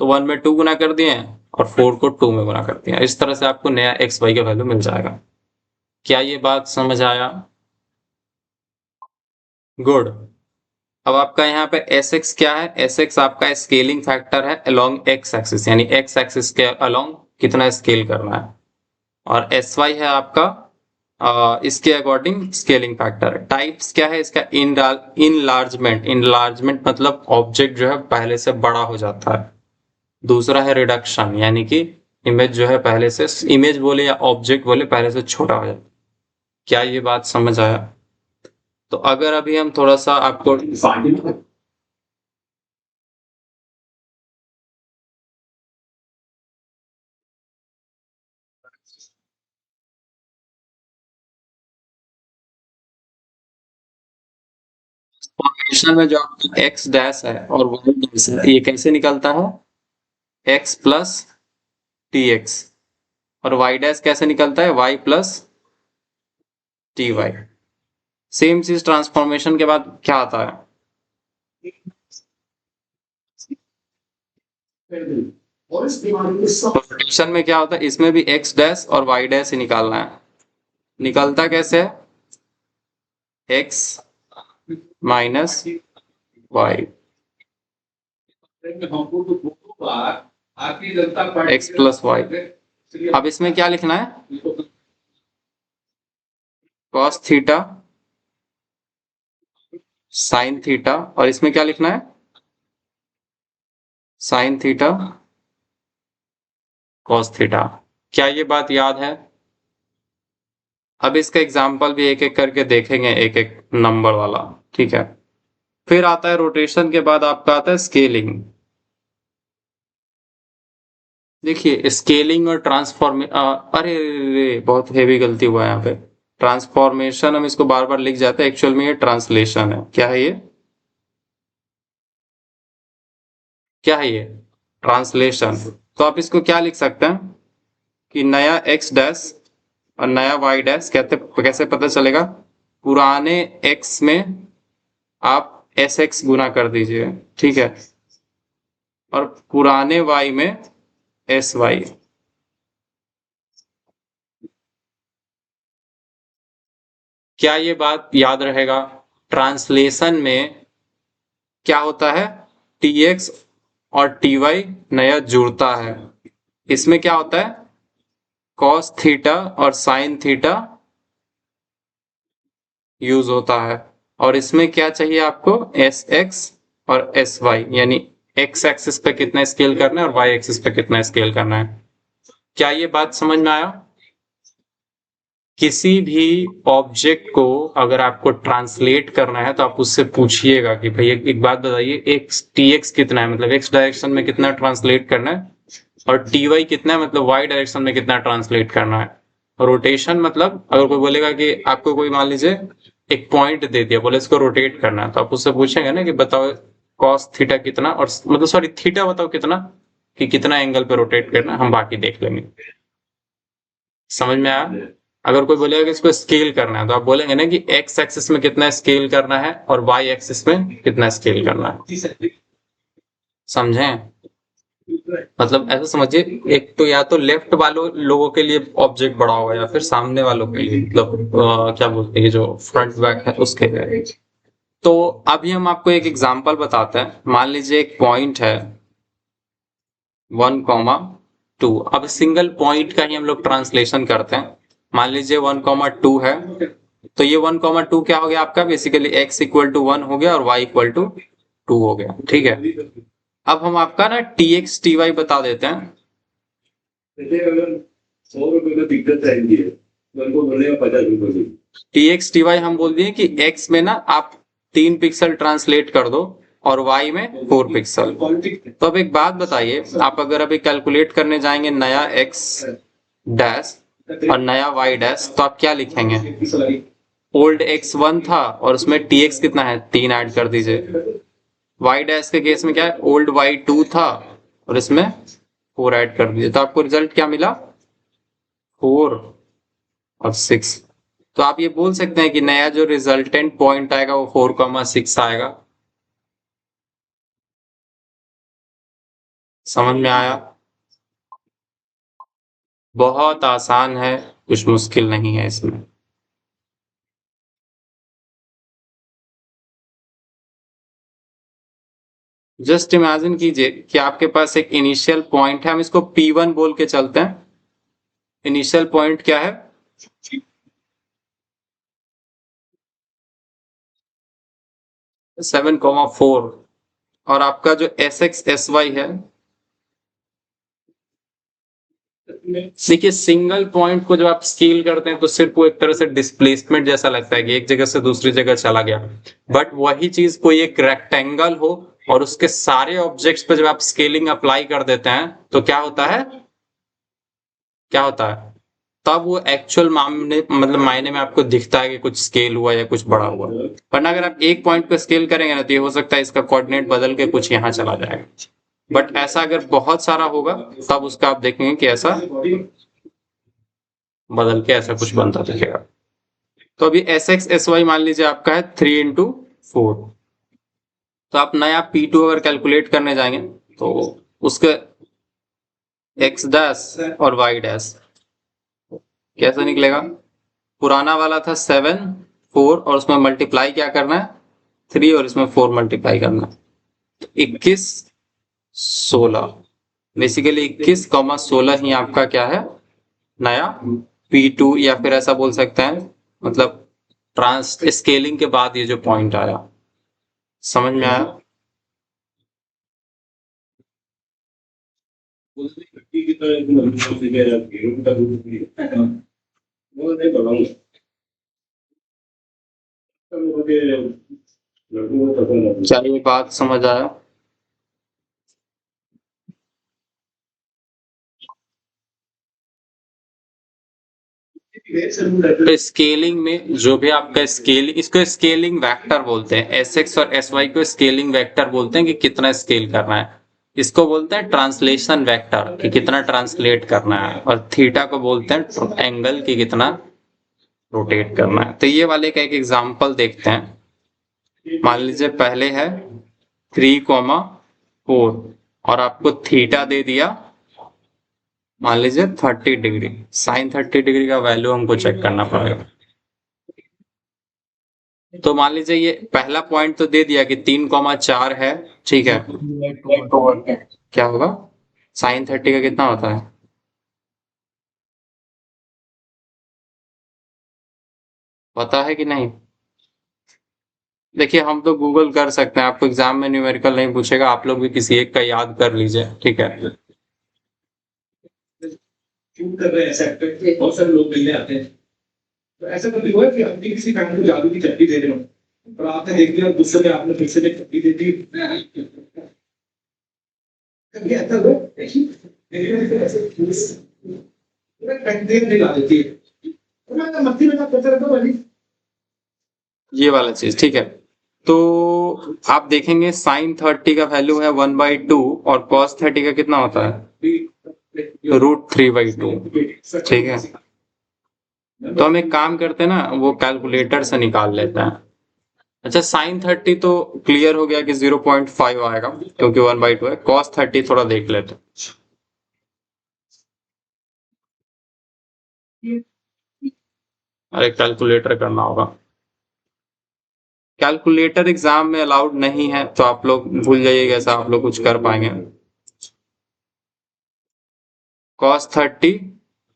[SPEAKER 1] तो 1 में 2 गुना कर दिए और 4 को 2 में गुना कर दिया। इस तरह से आपको नया xy का वैल्यू मिल जाएगा। क्या ये बात समझ आया? गुड। अब आपका यहाँ पे sx क्या है? sx आपका स्केलिंग फैक्टर है अलोंग x एक्सिस, यानी x एक्सिस के अलोंग कितना स्केल करना है। और sy है आपका इसके अकॉर्डिंग स्केलिंग फैक्टर है। टाइप्स क्या है इसका? इनलार्जमेंट। इनलार्जमेंट मतलब ऑब्जेक्ट जो है पहले से बड़ा हो जाता है। दूसरा है रिडक्शन, यानी कि इमेज जो है पहले से, इमेज बोले या ऑब्जेक्ट बोले, पहले से छोटा हो जाता है। क्या ये बात समझ आया? तो अगर अभी हम थोड़ा सा आपको फॉर्मेशन में जो आपका एक्स डैश है और वाई डैश है, ये कैसे निकलता है? X plus T X. और वाई डैश कैसे निकलता है? Y plus T Y. Same चीज ट्रांसफॉर्मेशन के बाद क्या आता है? रोटेशन में क्या होता है? इसमें भी एक्स डैश और वाई डैश ही निकालना है। निकलता कैसे है? X minus Y, X plus Y. अब इसमें क्या लिखना है? कॉस थीटा साइन थीटा, और इसमें क्या लिखना है? Sine theta cos theta. क्या ये बात याद है? अब इसका एग्जाम्पल भी एक एक करके देखेंगे, एक एक नंबर वाला, ठीक है। फिर आता है रोटेशन के बाद आपका आता है स्केलिंग। देखिए स्केलिंग और अरे बहुत हेवी गलती हुआ है यहाँ पे। ट्रांसफॉर्मेशन हम इसको बार बार लिख जाते हैं, एक्चुअल में ये ट्रांसलेशन है। क्या है ये? क्या है ये? ट्रांसलेशन। तो आप इसको क्या लिख सकते हैं कि नया एक्स डैश और नया वाई डैश कहते, कैसे पता चलेगा? पुराने एक्स में आप एस एक्स गुना कर दीजिए, ठीक है, और पुराने वाई में एस वाई। क्या ये बात याद रहेगा? ट्रांसलेशन में क्या होता है? टी एक्स और टी वाई नया जुड़ता है। इसमें क्या होता है? कॉस थीटा और साइन थीटा यूज होता है। और इसमें क्या चाहिए आपको? एस एक्स और एस वाई, यानी एक्स एक्सिस पे कितना स्केल करना है और वाई एक्सिस पे कितना स्केल करना है। क्या ये बात समझ में आया? किसी भी ऑब्जेक्ट को अगर आपको ट्रांसलेट करना है तो आप उससे पूछिएगा कि भाई एक बात बताइए, एक्स टी एक्स कितना है, मतलब एक्स डायरेक्शन में कितना ट्रांसलेट करना है, और टी वाई कितना है, मतलब वाई डायरेक्शन में कितना ट्रांसलेट करना है। रोटेशन मतलब अगर कोई बोलेगा कि आपको कोई मान लीजिए एक पॉइंट दे दिया, बोले इसको रोटेट करना है, तो आप उससे पूछेंगे ना कि बताओ कॉस थीटा कितना, और मतलब सॉरी थीटा बताओ कितना, कि कितना एंगल पे रोटेट करना है, हम बाकी देख लेंगे। समझ में आया? अगर कोई बोलेगा कि इसको स्केल करना है, तो आप बोलेंगे ना कि एक्स एक्सिस में कितना स्केल करना है और वाई एक्सिस में कितना स्केल करना है। समझे? मतलब ऐसा समझिए, एक तो या तो लेफ्ट वालों लोगों के लिए ऑब्जेक्ट बड़ा होगा या फिर सामने वालों के लिए, मतलब क्या बोलते हैं, जो फ्रंट बैक है उसके लिए। तो अभी हम आपको एक एग्जांपल बताते हैं। मान लीजिए एक पॉइंट है 1,2। अब सिंगल पॉइंट का ही हम लोग ट्रांसलेशन करते हैं। मान लीजिए 1,2 है, तो ये 1,2 क्या हो गया आपका, बेसिकली x इक्वल टू 1 हो गया और y इक्वल टू 2 हो गया। ठीक है, अब हम आपका ना tx ty बता देते हैं।
[SPEAKER 4] अगर 100 रुपए का दिक्कत आएगी तो उनको बोलेगा 50 रुपए।
[SPEAKER 1] tx ty हम बोल दिए कि x में ना आप 3 पिक्सल ट्रांसलेट कर दो और y में 4 पिक्सल। तो अब एक बात बताइए, आप अगर अभी कैलकुलेट करने जाएंगे नया x डैश और नया y डैश, तो आप क्या लिखेंगे? ओल्ड x1 था और उसमें tx कितना है, 3 ऐड कर दीजिए। y डैश के केस में क्या है, ओल्ड y2 था और इसमें 4 ऐड कर दीजिए, तो आपको रिजल्ट क्या मिला, 4 और 6। तो आप ये बोल सकते हैं कि नया जो रिजल्टेंट पॉइंट आएगा वो 4,6 आएगा। समझ में आया? बहुत आसान है, कुछ मुश्किल नहीं है इसमें। जस्ट इमेजिन कीजिए कि आपके पास एक इनिशियल पॉइंट है, हम इसको P1 बोल के चलते हैं। इनिशियल पॉइंट क्या है, 7,4, और आपका जो SX SY है, देखिए सिंगल पॉइंट को जब आप स्केल करते हैं तो सिर्फ वो एक तरह से डिस्प्लेसमेंट जैसा लगता है कि एक जगह से दूसरी जगह चला गया, बट वही चीज कोई एक रेक्टेंगल हो और उसके सारे ऑब्जेक्ट्स पे जब आप स्केलिंग अप्लाई कर देते हैं तो क्या होता है, क्या होता है, तब वो एक्चुअल मामले मतलब मायने में आपको दिखता है कि कुछ स्केल हुआ या कुछ बड़ा हुआ। वरना अगर आप एक पॉइंट पे स्केल करेंगे ना, तो ये हो सकता है इसका कोऑर्डिनेट बदल के कुछ यहाँ चला जाएगा, बट ऐसा अगर बहुत सारा होगा तब उसका आप देखेंगे कि ऐसा बदल के ऐसा कुछ बनता दिखेगा। तो अभी SX SY मान लीजिए आपका है 3×4, तो आप नया P2 अगर कैलकुलेट करने जाएंगे तो उसके x डैश और y डैश कैसे निकलेगा, पुराना वाला था 7 4 और उसमें मल्टीप्लाई क्या करना है 3 और इसमें 4 मल्टीप्लाई करना है, 21 16, बेसिकली 21,16 ही आपका क्या है, नया P2, या फिर ऐसा बोल सकते हैं मतलब ट्रांस स्केलिंग के बाद ये जो पॉइंट आया। समझ में आया?
[SPEAKER 4] की तरह से कह रहा है का दूध पी वो नहीं बनाऊंगा मुझे लड्डू को पसंद है।
[SPEAKER 1] चलिए बात समझ आया। तो स्केलिंग में जो भी आपका स्केल, इसको स्केलिंग वेक्टर बोलते हैं, SX और SY को स्केलिंग वेक्टर बोलते हैं कि कितना स्केल करना है। इसको बोलते हैं ट्रांसलेशन वेक्टर कि कितना ट्रांसलेट करना है, और थीटा को बोलते हैं एंगल कि कितना रोटेट करना है। तो ये वाले का एक एग्जांपल देखते हैं। मान लीजिए पहले है 3,4 और आपको थीटा दे दिया मान लीजिए 30 डिग्री, साइन 30 डिग्री का वैल्यू हमको चेक करना पड़ेगा। तो मान लीजिए ये पहला पॉइंट तो दे दिया कि 3,4 है, ठीक है, क्या होगा साइन 30 का कितना होता है, पता है कि नहीं? देखिए हम तो गूगल कर सकते हैं, आपको एग्जाम में न्यूमेरिकल नहीं पूछेगा, आप लोग भी किसी एक का याद कर लीजिए, ठीक है।
[SPEAKER 4] शूट कर रहे हैं सेक्टर, बहुत सारे लोग मिलने आते हैं, तो ऐसा कभी हुआ है कि अपनी किसी काम को जादू की चट्टी दे रहे हो और आपने देख लिया गुस्से में आपने फिर से चट्टी दे दी, कभी ऐसा हुआ ऐसे पूरा कंटेन दिला देती है मैं मस्ती में करते रहता हूँ भाई।
[SPEAKER 1] ये वाला चीज ठीक है। तो आप देखेंगे साइन 30 का वैल्यू है 1/2 और कॉस 30 का कितना होता है √3/2। ठीक है, तो हम एक काम करते हैं ना, वो कैलकुलेटर से निकाल लेते हैं। अच्छा, साइन 30 तो क्लियर हो गया कि 0.5 आएगा क्योंकि 1/2 है। कॉस 30 थोड़ा देख लेते हैं। अरे कैलकुलेटर करना होगा, कैलकुलेटर एग्जाम में अलाउड नहीं है तो आप लोग भूल जाइएगा, ऐसा आप लोग कुछ कर पाएंगे। cos 30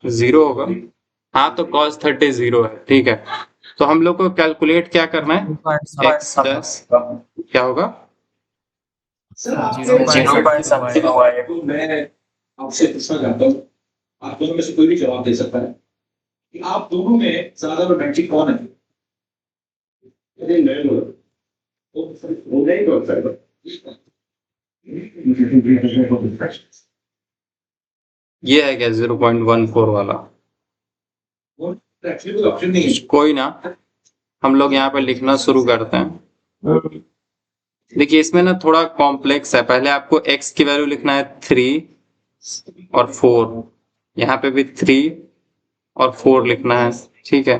[SPEAKER 1] 0 होगा। हाँ, तो cos 30 0 है। ठीक है, तो हम लोग को कैलकुलेट क्या करना है, x प्लस क्या होगा,
[SPEAKER 4] सर आपके
[SPEAKER 2] 0.something
[SPEAKER 3] हुआ है।
[SPEAKER 4] तो मैं आपसे पूछना चाहता हूँ, आप दोनों में से कोई भी जवाब दे सकता है कि आप दोनों में ज्यादा रोमांटिक कौन है? अरे मैं वो नहीं कर सकता।
[SPEAKER 1] ये है क्या 0.14 वाला?
[SPEAKER 4] एक्चुअली कोई ऑप्शन नहीं है।
[SPEAKER 1] कोई ना, हम लोग यहाँ पे लिखना शुरू करते हैं। देखिए इसमें ना थोड़ा कॉम्प्लेक्स है। पहले आपको x की वैल्यू लिखना है 3 और 4, यहाँ पे भी 3 और 4 लिखना है। ठीक है,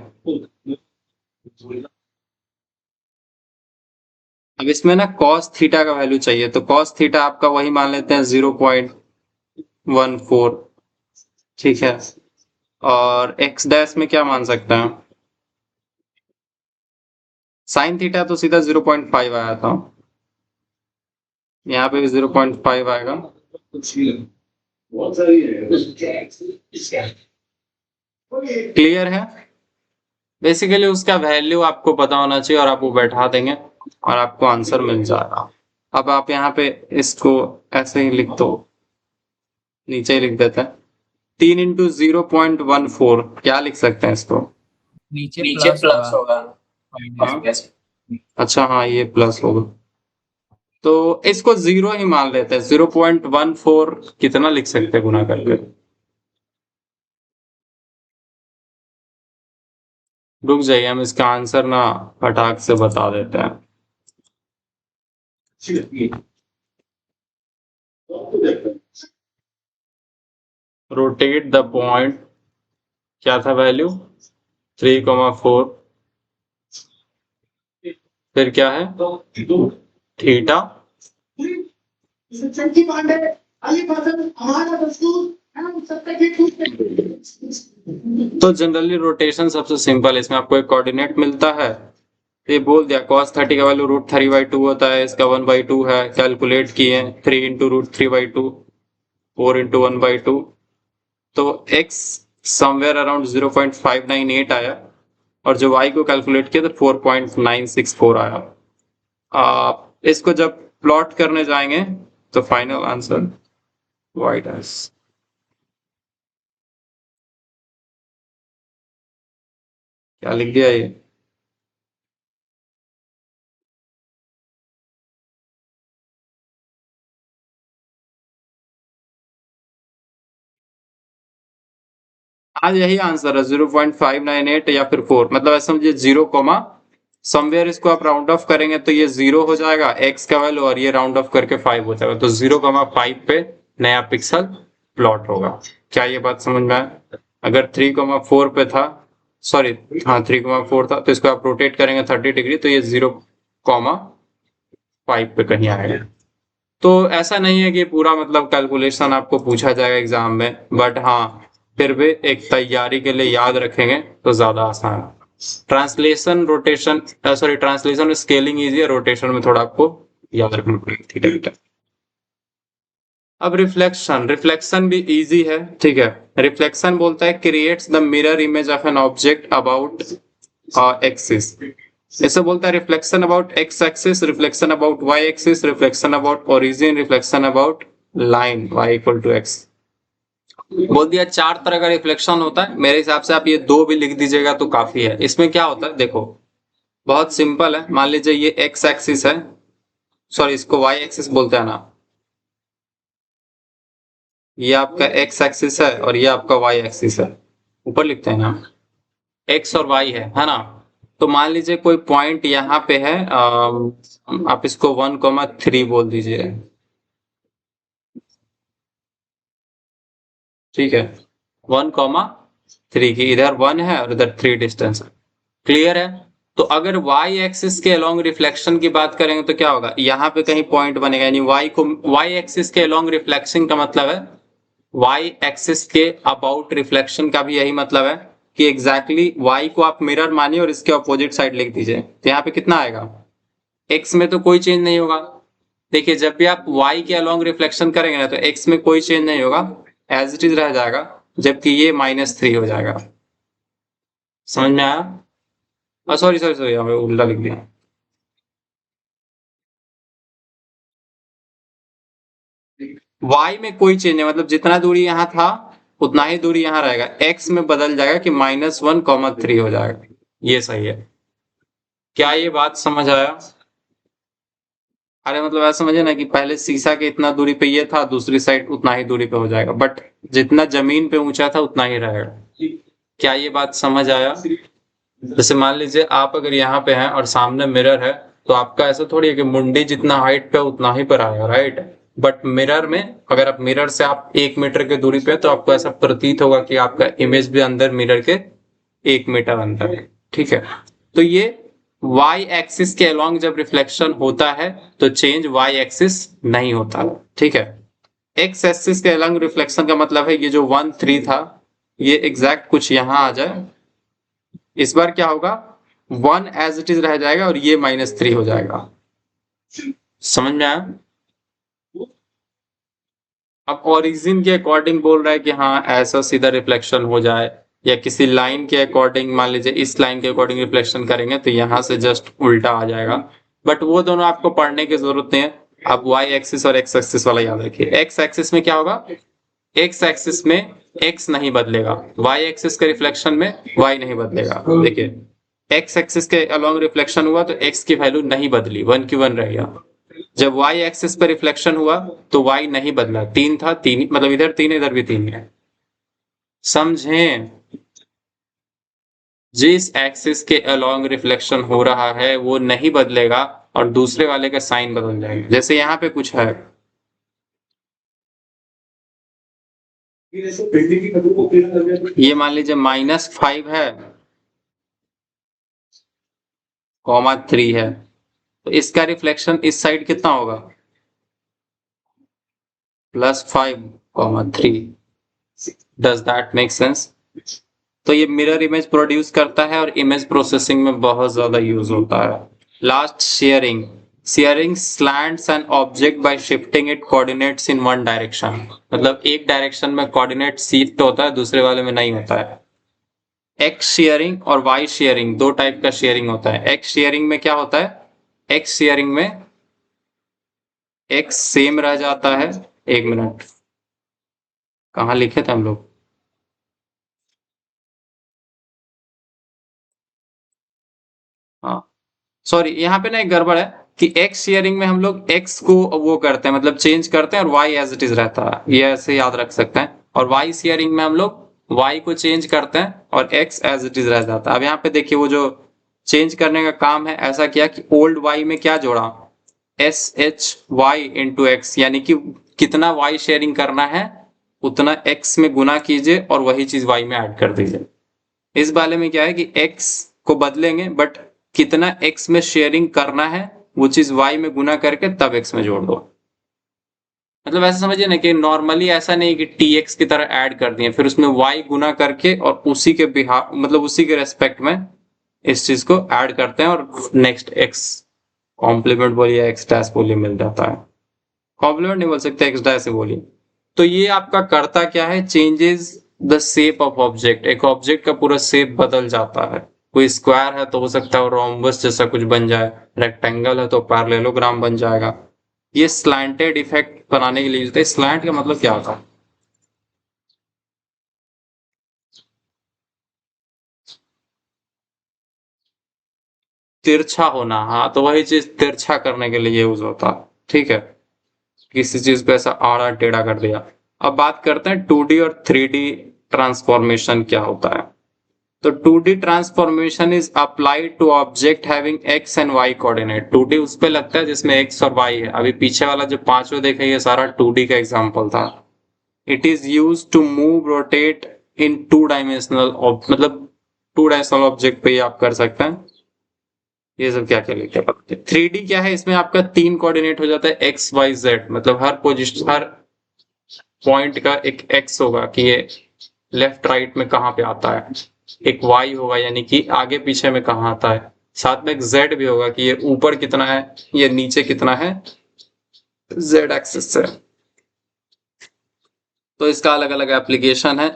[SPEAKER 1] अब इसमें ना cos थीटा का वैल्यू चाहिए, तो cos थीटा आपका वही मान लेते हैं 0.14। ठीक है, और x डैश में क्या मान सकते हैं, साइन थीटा तो सीधा 0.5 आया था, यहाँ पे भी 0.5 आएगा।
[SPEAKER 4] बहुत सारी है।
[SPEAKER 1] क्लियर है? बेसिकली उसका वैल्यू आपको पता होना चाहिए और आप वो बैठा देंगे और आपको आंसर मिल जाएगा। अब आप यहाँ पे इसको ऐसे ही लिख दो, नीचे ही लिख देते हैं 3 इंटू 0.14, क्या लिख सकते हैं इसको,
[SPEAKER 2] नीचे प्लस होगा।
[SPEAKER 1] हाँ? अच्छा हाँ, ये प्लस होगा, तो इसको 0 ही मान लेते हैं। 0.14 कितना लिख सकते हैं गुना करके, रुक जाइए हम इसका आंसर ना फटाक से बता देते हैं। रोटेट द पॉइंट, क्या था वैल्यू 3,4, फिर क्या है थीटा।
[SPEAKER 4] सच्ची पांडे अली फजल हमारा दस्तूर हम सत्य के
[SPEAKER 1] तो जनरली रोटेशन सबसे सिंपल है, इसमें आपको एक कोऑर्डिनेट मिलता है, ये बोल दिया cos 30 का वैल्यू √3/2 होता है, इसका 1/2 है, कैलकुलेट किए 3 इंटू √3/2, 4 इंटू 1/2, तो x समवेयर अराउंड 0.598 आया और जो y को कैलकुलेट किया तो 4.964 आया। आप इसको जब प्लॉट करने जाएंगे तो फाइनल आंसर y डैश। क्या लिख दिया ये, आज यही आंसर है 0.598 या फिर 4, मतलब ऐसा समझिए 0 कॉमा समवेयर, इसको आप राउंड ऑफ करेंगे तो ये 0 हो जाएगा x का वैल्यू और ये राउंड ऑफ करके 5 हो जाएगा, तो 0,5 पे नया पिक्सल प्लॉट होगा। क्या ये बात समझ में आया? अगर 3,4 पे था, सॉरी हाँ 3,4 था, तो इसको आप रोटेट करेंगे 30 डिग्री तो ये 0,5 पे कहीं आएगा। तो ऐसा नहीं है कि पूरा मतलब कैलकुलेशन आपको पूछा जाएगा एग्जाम में, बट हाँ फिर भी एक तैयारी के लिए याद रखेंगे तो ज्यादा आसान है। ट्रांसलेशन रोटेशन सॉरी ट्रांसलेशन में स्केलिंग इजी है, रोटेशन में थोड़ा आपको याद रखना पड़ेगा। ठीक है, अब रिफ्लेक्शन, रिफ्लेक्शन भी इजी है। ठीक है, रिफ्लेक्शन बोलता है creates the mirror image of an object about axis. ऐसे बोलता है reflection about X axis, reflection about Y axis, reflection about origin, reflection about line y equal to x। बोल दिया 4 तरह का रिफ्लेक्शन होता है, मेरे हिसाब से आप ये 2 भी लिख दीजिएगा तो काफी है। इसमें क्या होता है देखो, बहुत सिंपल है। मान लीजिए ये x एक्सिस है, सॉरी इसको y एक्सिस बोलते हैं ना, ये आपका x एक्सिस है और ये आपका y एक्सिस है, ऊपर लिखते हैं ना। एक्स और वाई है ना। तो मान लीजिए कोई पॉइंट यहाँ पे है, आप इसको 1,3 बोल दीजिए, ठीक है। 1,3 की इधर 1 है और इधर 3 डिस्टेंस है, क्लियर है। तो अगर y एक्सिस के अलोंग रिफ्लेक्शन की बात करेंगे तो क्या होगा, यहाँ पे कहीं पॉइंट बनेगा, यानी y एक्सिस के अलोंग रिफ्लेक्शन का मतलब है y एक्सिस के अबाउट रिफ्लेक्शन का भी यही मतलब है कि एग्जैक्टली y को आप मिरर मानिए और इसके अपोजिट साइड लिख दीजिए, तो यहाँ पे कितना आएगा, x में तो कोई चेंज नहीं होगा। देखिए जब भी आप y के अलोंग रिफ्लेक्शन करेंगे ना तो x में कोई चेंज नहीं होगा, एज इट इज रह जाएगा, जबकि ये -3 हो जाएगा। समझ में आया? सॉरी सॉरी सॉरी, हमें उल्टा लिख दिया। y में कोई चेंज नहीं, मतलब जितना दूरी यहाँ था उतना ही दूरी यहाँ रहेगा, x में बदल जाएगा कि -1,3 हो जाएगा। ये सही है। क्या ये बात समझ आया? अरे मतलब ऐसा समझे ना कि पहले शीशा के इतना दूरी पे ये था, दूसरी साइड उतना ही दूरी पे हो जाएगा, बट जितना जमीन पे ऊंचा था उतना ही रहेगा। क्या ये बात समझ आया? जैसे मान लीजिए आप अगर यहाँ पे हैं और सामने मिरर है, तो आपका ऐसा थोड़ी है कि मुंडी जितना हाइट पे उतना ही पर आएगा, राइट। बट मिरर में अगर आप मिरर से आप 1 मीटर की दूरी पे, तो आपको ऐसा प्रतीत होगा कि आपका इमेज भी अंदर मिरर के 1 मीटर अंदर है, ठीक है। तो ये y एक्सिस के अलोंग जब रिफ्लेक्शन होता है तो चेंज y एक्सिस नहीं होता, ठीक है। x एक्सिस के अलोंग रिफ्लेक्शन का मतलब है ये जो 1,3 था ये एग्जैक्ट कुछ यहाँ आ जाए, इस बार क्या होगा, 1 एज इट इज रह जाएगा और ये -3 हो जाएगा। समझ में आया? अब ओरिजिन के अकॉर्डिंग बोल रहा है कि हाँ ऐसा सीधा रिफ्लेक्शन हो जाए, या किसी लाइन के अकॉर्डिंग, मान लीजिए इस लाइन के अकॉर्डिंग रिफ्लेक्शन करेंगे तो यहाँ से जस्ट उल्टा आ जाएगा, बट वो दोनों आपको पढ़ने की जरूरत नहीं है। आप y एक्सिस और x एक्सिस वाला याद रखिए। x एक्सिस में क्या होगा, x एक्सिस में x नहीं बदलेगा, y एक्सिस के रिफ्लेक्शन में y नहीं बदलेगा। देखिए x एक्सिस के अलोंग रिफ्लेक्शन हुआ तो x की वैल्यू नहीं बदली, 1 की 1 रह गया। जब y एक्सिस पर रिफ्लेक्शन हुआ तो y नहीं बदला, 3 था 3, मतलब इधर 3 इधर भी 3 है। समझें? जिस एक्सिस के अलोंग रिफ्लेक्शन हो रहा है वो नहीं बदलेगा और दूसरे वाले का साइन बदल जाएगा। जैसे यहाँ पे कुछ है, ये मान लीजिए -5 है, -3 है, तो इसका रिफ्लेक्शन इस साइड कितना होगा, +5, 3। Does that make sense? तो ये मिरर इमेज प्रोड्यूस करता है और इमेज प्रोसेसिंग में बहुत ज्यादा यूज होता है। Last, shearing. Shearing slants an object by shifting it coordinates in one direction, मतलब एक डायरेक्शन में कोऑर्डिनेट शिफ्ट होता है, दूसरे वाले में नहीं होता है। एक्स शेयरिंग और वाई शेयरिंग, दो टाइप का शेयरिंग होता है। एक्स शेयरिंग में क्या होता है, एक्स शेयरिंग में एक्स सेम रह जाता है, 1 मिनट, कहाँ लिखे थे हम लोग, हाँ सॉरी, यहाँ पे ना एक गड़बड़ है कि एक्स शेयरिंग में हम लोग एक्स को वो करते हैं, मतलब चेंज करते हैं, और वाई एज इट इज रहता है, ये ऐसे याद रख सकते हैं। और वाई शेयरिंग में हम लोग वाई को चेंज करते हैं और एक्स एज इट इज रह जाता है। अब यहाँ पे देखिए वो जो चेंज करने का काम है, ऐसा किया कि ओल्ड वाई में क्या जोड़ा, S H Y into X, यानी कि कितना वाई शेयरिंग करना है उतना एक्स में गुना कीजिए और वही चीज वाई में ऐड कर दीजिए। इस वाले में क्या है कि x को बदलेंगे, बट कितना x में शेयरिंग करना है वो चीज y में गुना करके तब x में जोड़ दो। मतलब ऐसा समझिए ना कि नॉर्मली ऐसा नहीं कि tx की तरह ऐड कर दिए फिर उसमें y गुना करके और उसी के बिहार, मतलब उसी के रेस्पेक्ट में इस चीज को ऐड करते हैं और नेक्स्ट x कॉम्प्लीमेंट बोलिए, x डैश बोलिए, मिल जाता है। कॉम्प्लीमेंट नहीं बोल सकते, x डैश बोलिए। तो ये आपका करता क्या है, changes the shape of object, एक ऑब्जेक्ट का पूरा शेप बदल जाता है। कोई स्क्वायर है तो हो सकता है रोम्बस जैसा कुछ बन जाए, रेक्टेंगल है तो पैरेललोग्राम बन जाएगा। ये स्लैंटेड इफेक्ट बनाने के लिए यूज होता है। स्लैंट का मतलब क्या होता है, तिरछा होना, हाँ तो वही चीज तिरछा करने के लिए यूज होता है, ठीक है। किसी चीज को ऐसा आड़ा टेढ़ा कर दिया। अब बात करते हैं 2D और 3D ट्रांसफॉर्मेशन क्या होता है। तो 2D transformation is applied to object having x and y coordinate. 2D उस पे लगता है जिसमें x और y है। अभी पीछे वाला जो पांचों देखे ये सारा 2D का एग्जांपल था। It is use to move rotate in two dimensional, मतलब टू डायमेंशनल ऑब्जेक्ट पे आप कर सकते हैं। ये सब क्या क्या लिखे पता। 3D क्या है, इसमें आपका 3 कोऑर्डिनेट हो जाता है x y z, मतलब हर पोजीशन हर पॉइंट का एक x होगा कि ये लेफ्ट राइट में कहाँ पे आता है, एक y होगा यानी कि आगे पीछे में कहाँ आता है, साथ में एक z भी होगा कि ये ऊपर कितना है ये नीचे कितना है z एक्सिस से। तो इसका अलग अलग एप्लीकेशन है।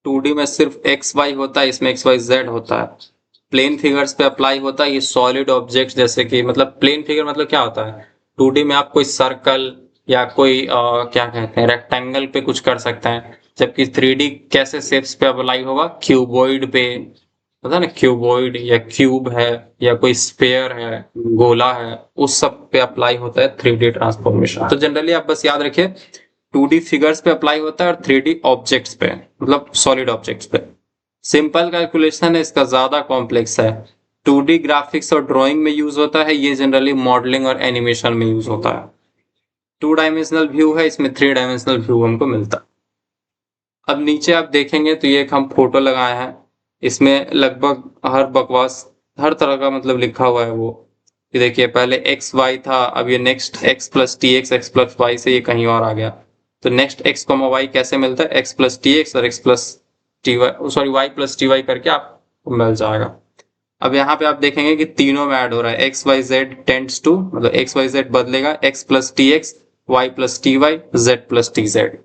[SPEAKER 1] 2D में सिर्फ x y होता है, इसमें x y z होता है। प्लेन फिगर्स पे अप्लाई होता है ये सॉलिड ऑब्जेक्ट्स, जैसे कि मतलब प्लेन फिगर मतलब क्या होता है, 2D में आप कोई सर्कल या कोई क्या कहते हैं रेक्टेंगल पे कुछ कर सकते हैं, जबकि 3D कैसे शेप्स पे अप्लाई होगा, क्यूबॉइड पे, पता है ना, क्यूबॉइड या क्यूब है या कोई स्फेयर है, गोला है, उस सब पे अप्लाई होता है 3D ट्रांसफॉर्मेशन। तो जनरली आप बस याद रखिए 2D फिगर्स पे अप्लाई होता है और 3D ऑब्जेक्ट्स पे, मतलब सॉलिड ऑब्जेक्ट्स पे। सिंपल कैलकुलेशन है, इसका ज्यादा कॉम्प्लेक्स है। 2D ग्राफिक्स और ड्राइंग में यूज होता है, ये जनरली मॉडलिंग और एनिमेशन में यूज होता है। 2 डायमेंशनल व्यू है, इसमें 3 डायमेंशनल व्यू हमको मिलता है। अब नीचे आप देखेंगे तो ये एक हम फोटो लगाए हैं, इसमें लगभग हर बकवास हर तरह का मतलब लिखा हुआ है वो। ये देखिए पहले एक्स वाई था, अब ये next X plus T X Y से ये कहीं और आ गया। तो नेक्स्ट एक्स कॉमा वाई कैसे मिलता है, एक्स प्लस टी एक्स और X plus T Y, sorry Y plus T Y करके आपको मिल जाएगा। अब यहाँ पे आप देखेंगे कि तीनों में ऐड हो रहा है, X Y Z tends to, मतलब एक्स वाई जेड बदलेगा, X plus T X, Y plus T Y, Z plus T Z.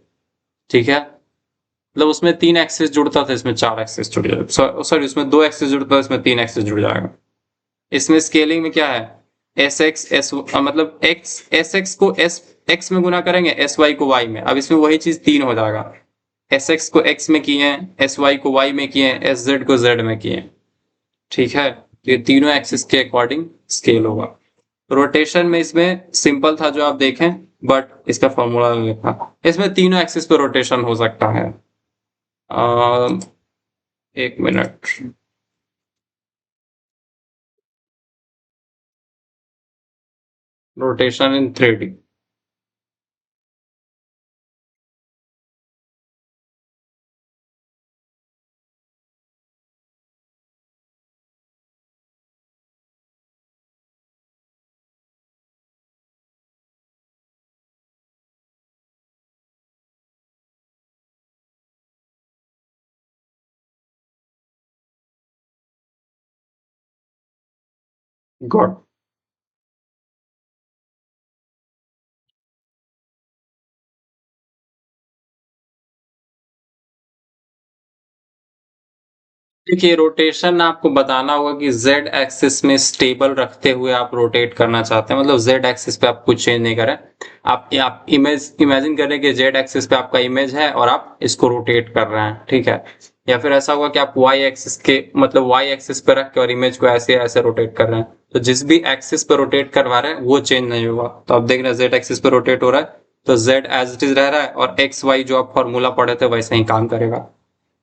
[SPEAKER 1] ठीक है, मतलब उसमें 3 एक्सिस जुड़ता था, इसमें 4 एक्सिस जुड़ जाएगा, सॉरी उसमें 2 एक्सिस जुड़ता था, इसमें 3 एक्सिस जुड़ जाएगा। इसमें स्केलिंग में क्या है, एस एक्स एस मतलब एक्स एस एक्स को एस एक्स में गुना करेंगे, एस वाई को वाई में। अब इसमें वही चीज 3 हो जाएगा, एस एक्स को एक्स में किए हैं, एस वाई को वाई में किए हैं, एस जेड को जेड में किए हैं। ठीक है, तो ये तीनों एक्सिस के अकॉर्डिंग स्केल होगा। रोटेशन में इसमें सिंपल था जो आप देखें, बट इसका फॉर्मूला लिखा, इसमें तीनों एक्सिस पे रोटेशन हो सकता है। एक मिनट, रोटेशन इन 3D। गॉड, देखिए रोटेशन आपको बताना होगा कि z एक्सिस में स्टेबल रखते हुए आप रोटेट करना चाहते हैं, मतलब z एक्सिस पे आप कुछ चेंज नहीं करें। आप इमेजिन करें कि z एक्सिस पे आपका इमेज है और आप इसको रोटेट कर रहे हैं, ठीक है। या फिर ऐसा होगा कि आप y एक्सिस के मतलब y एक्सिस पे रख के और इमेज को ऐसे ऐसे रोटेट कर रहे हैं, तो जिस भी एक्सिस पे रोटेट करवा रहे हैं वो चेंज नहीं होगा। तो आप देख रहे हैं z एक्सिस पे रोटेट हो रहा है तो z एज इट इज रह रहा है और एक्स वाई जो आप फॉर्मूला पढ़े थे वैसे ही काम करेगा।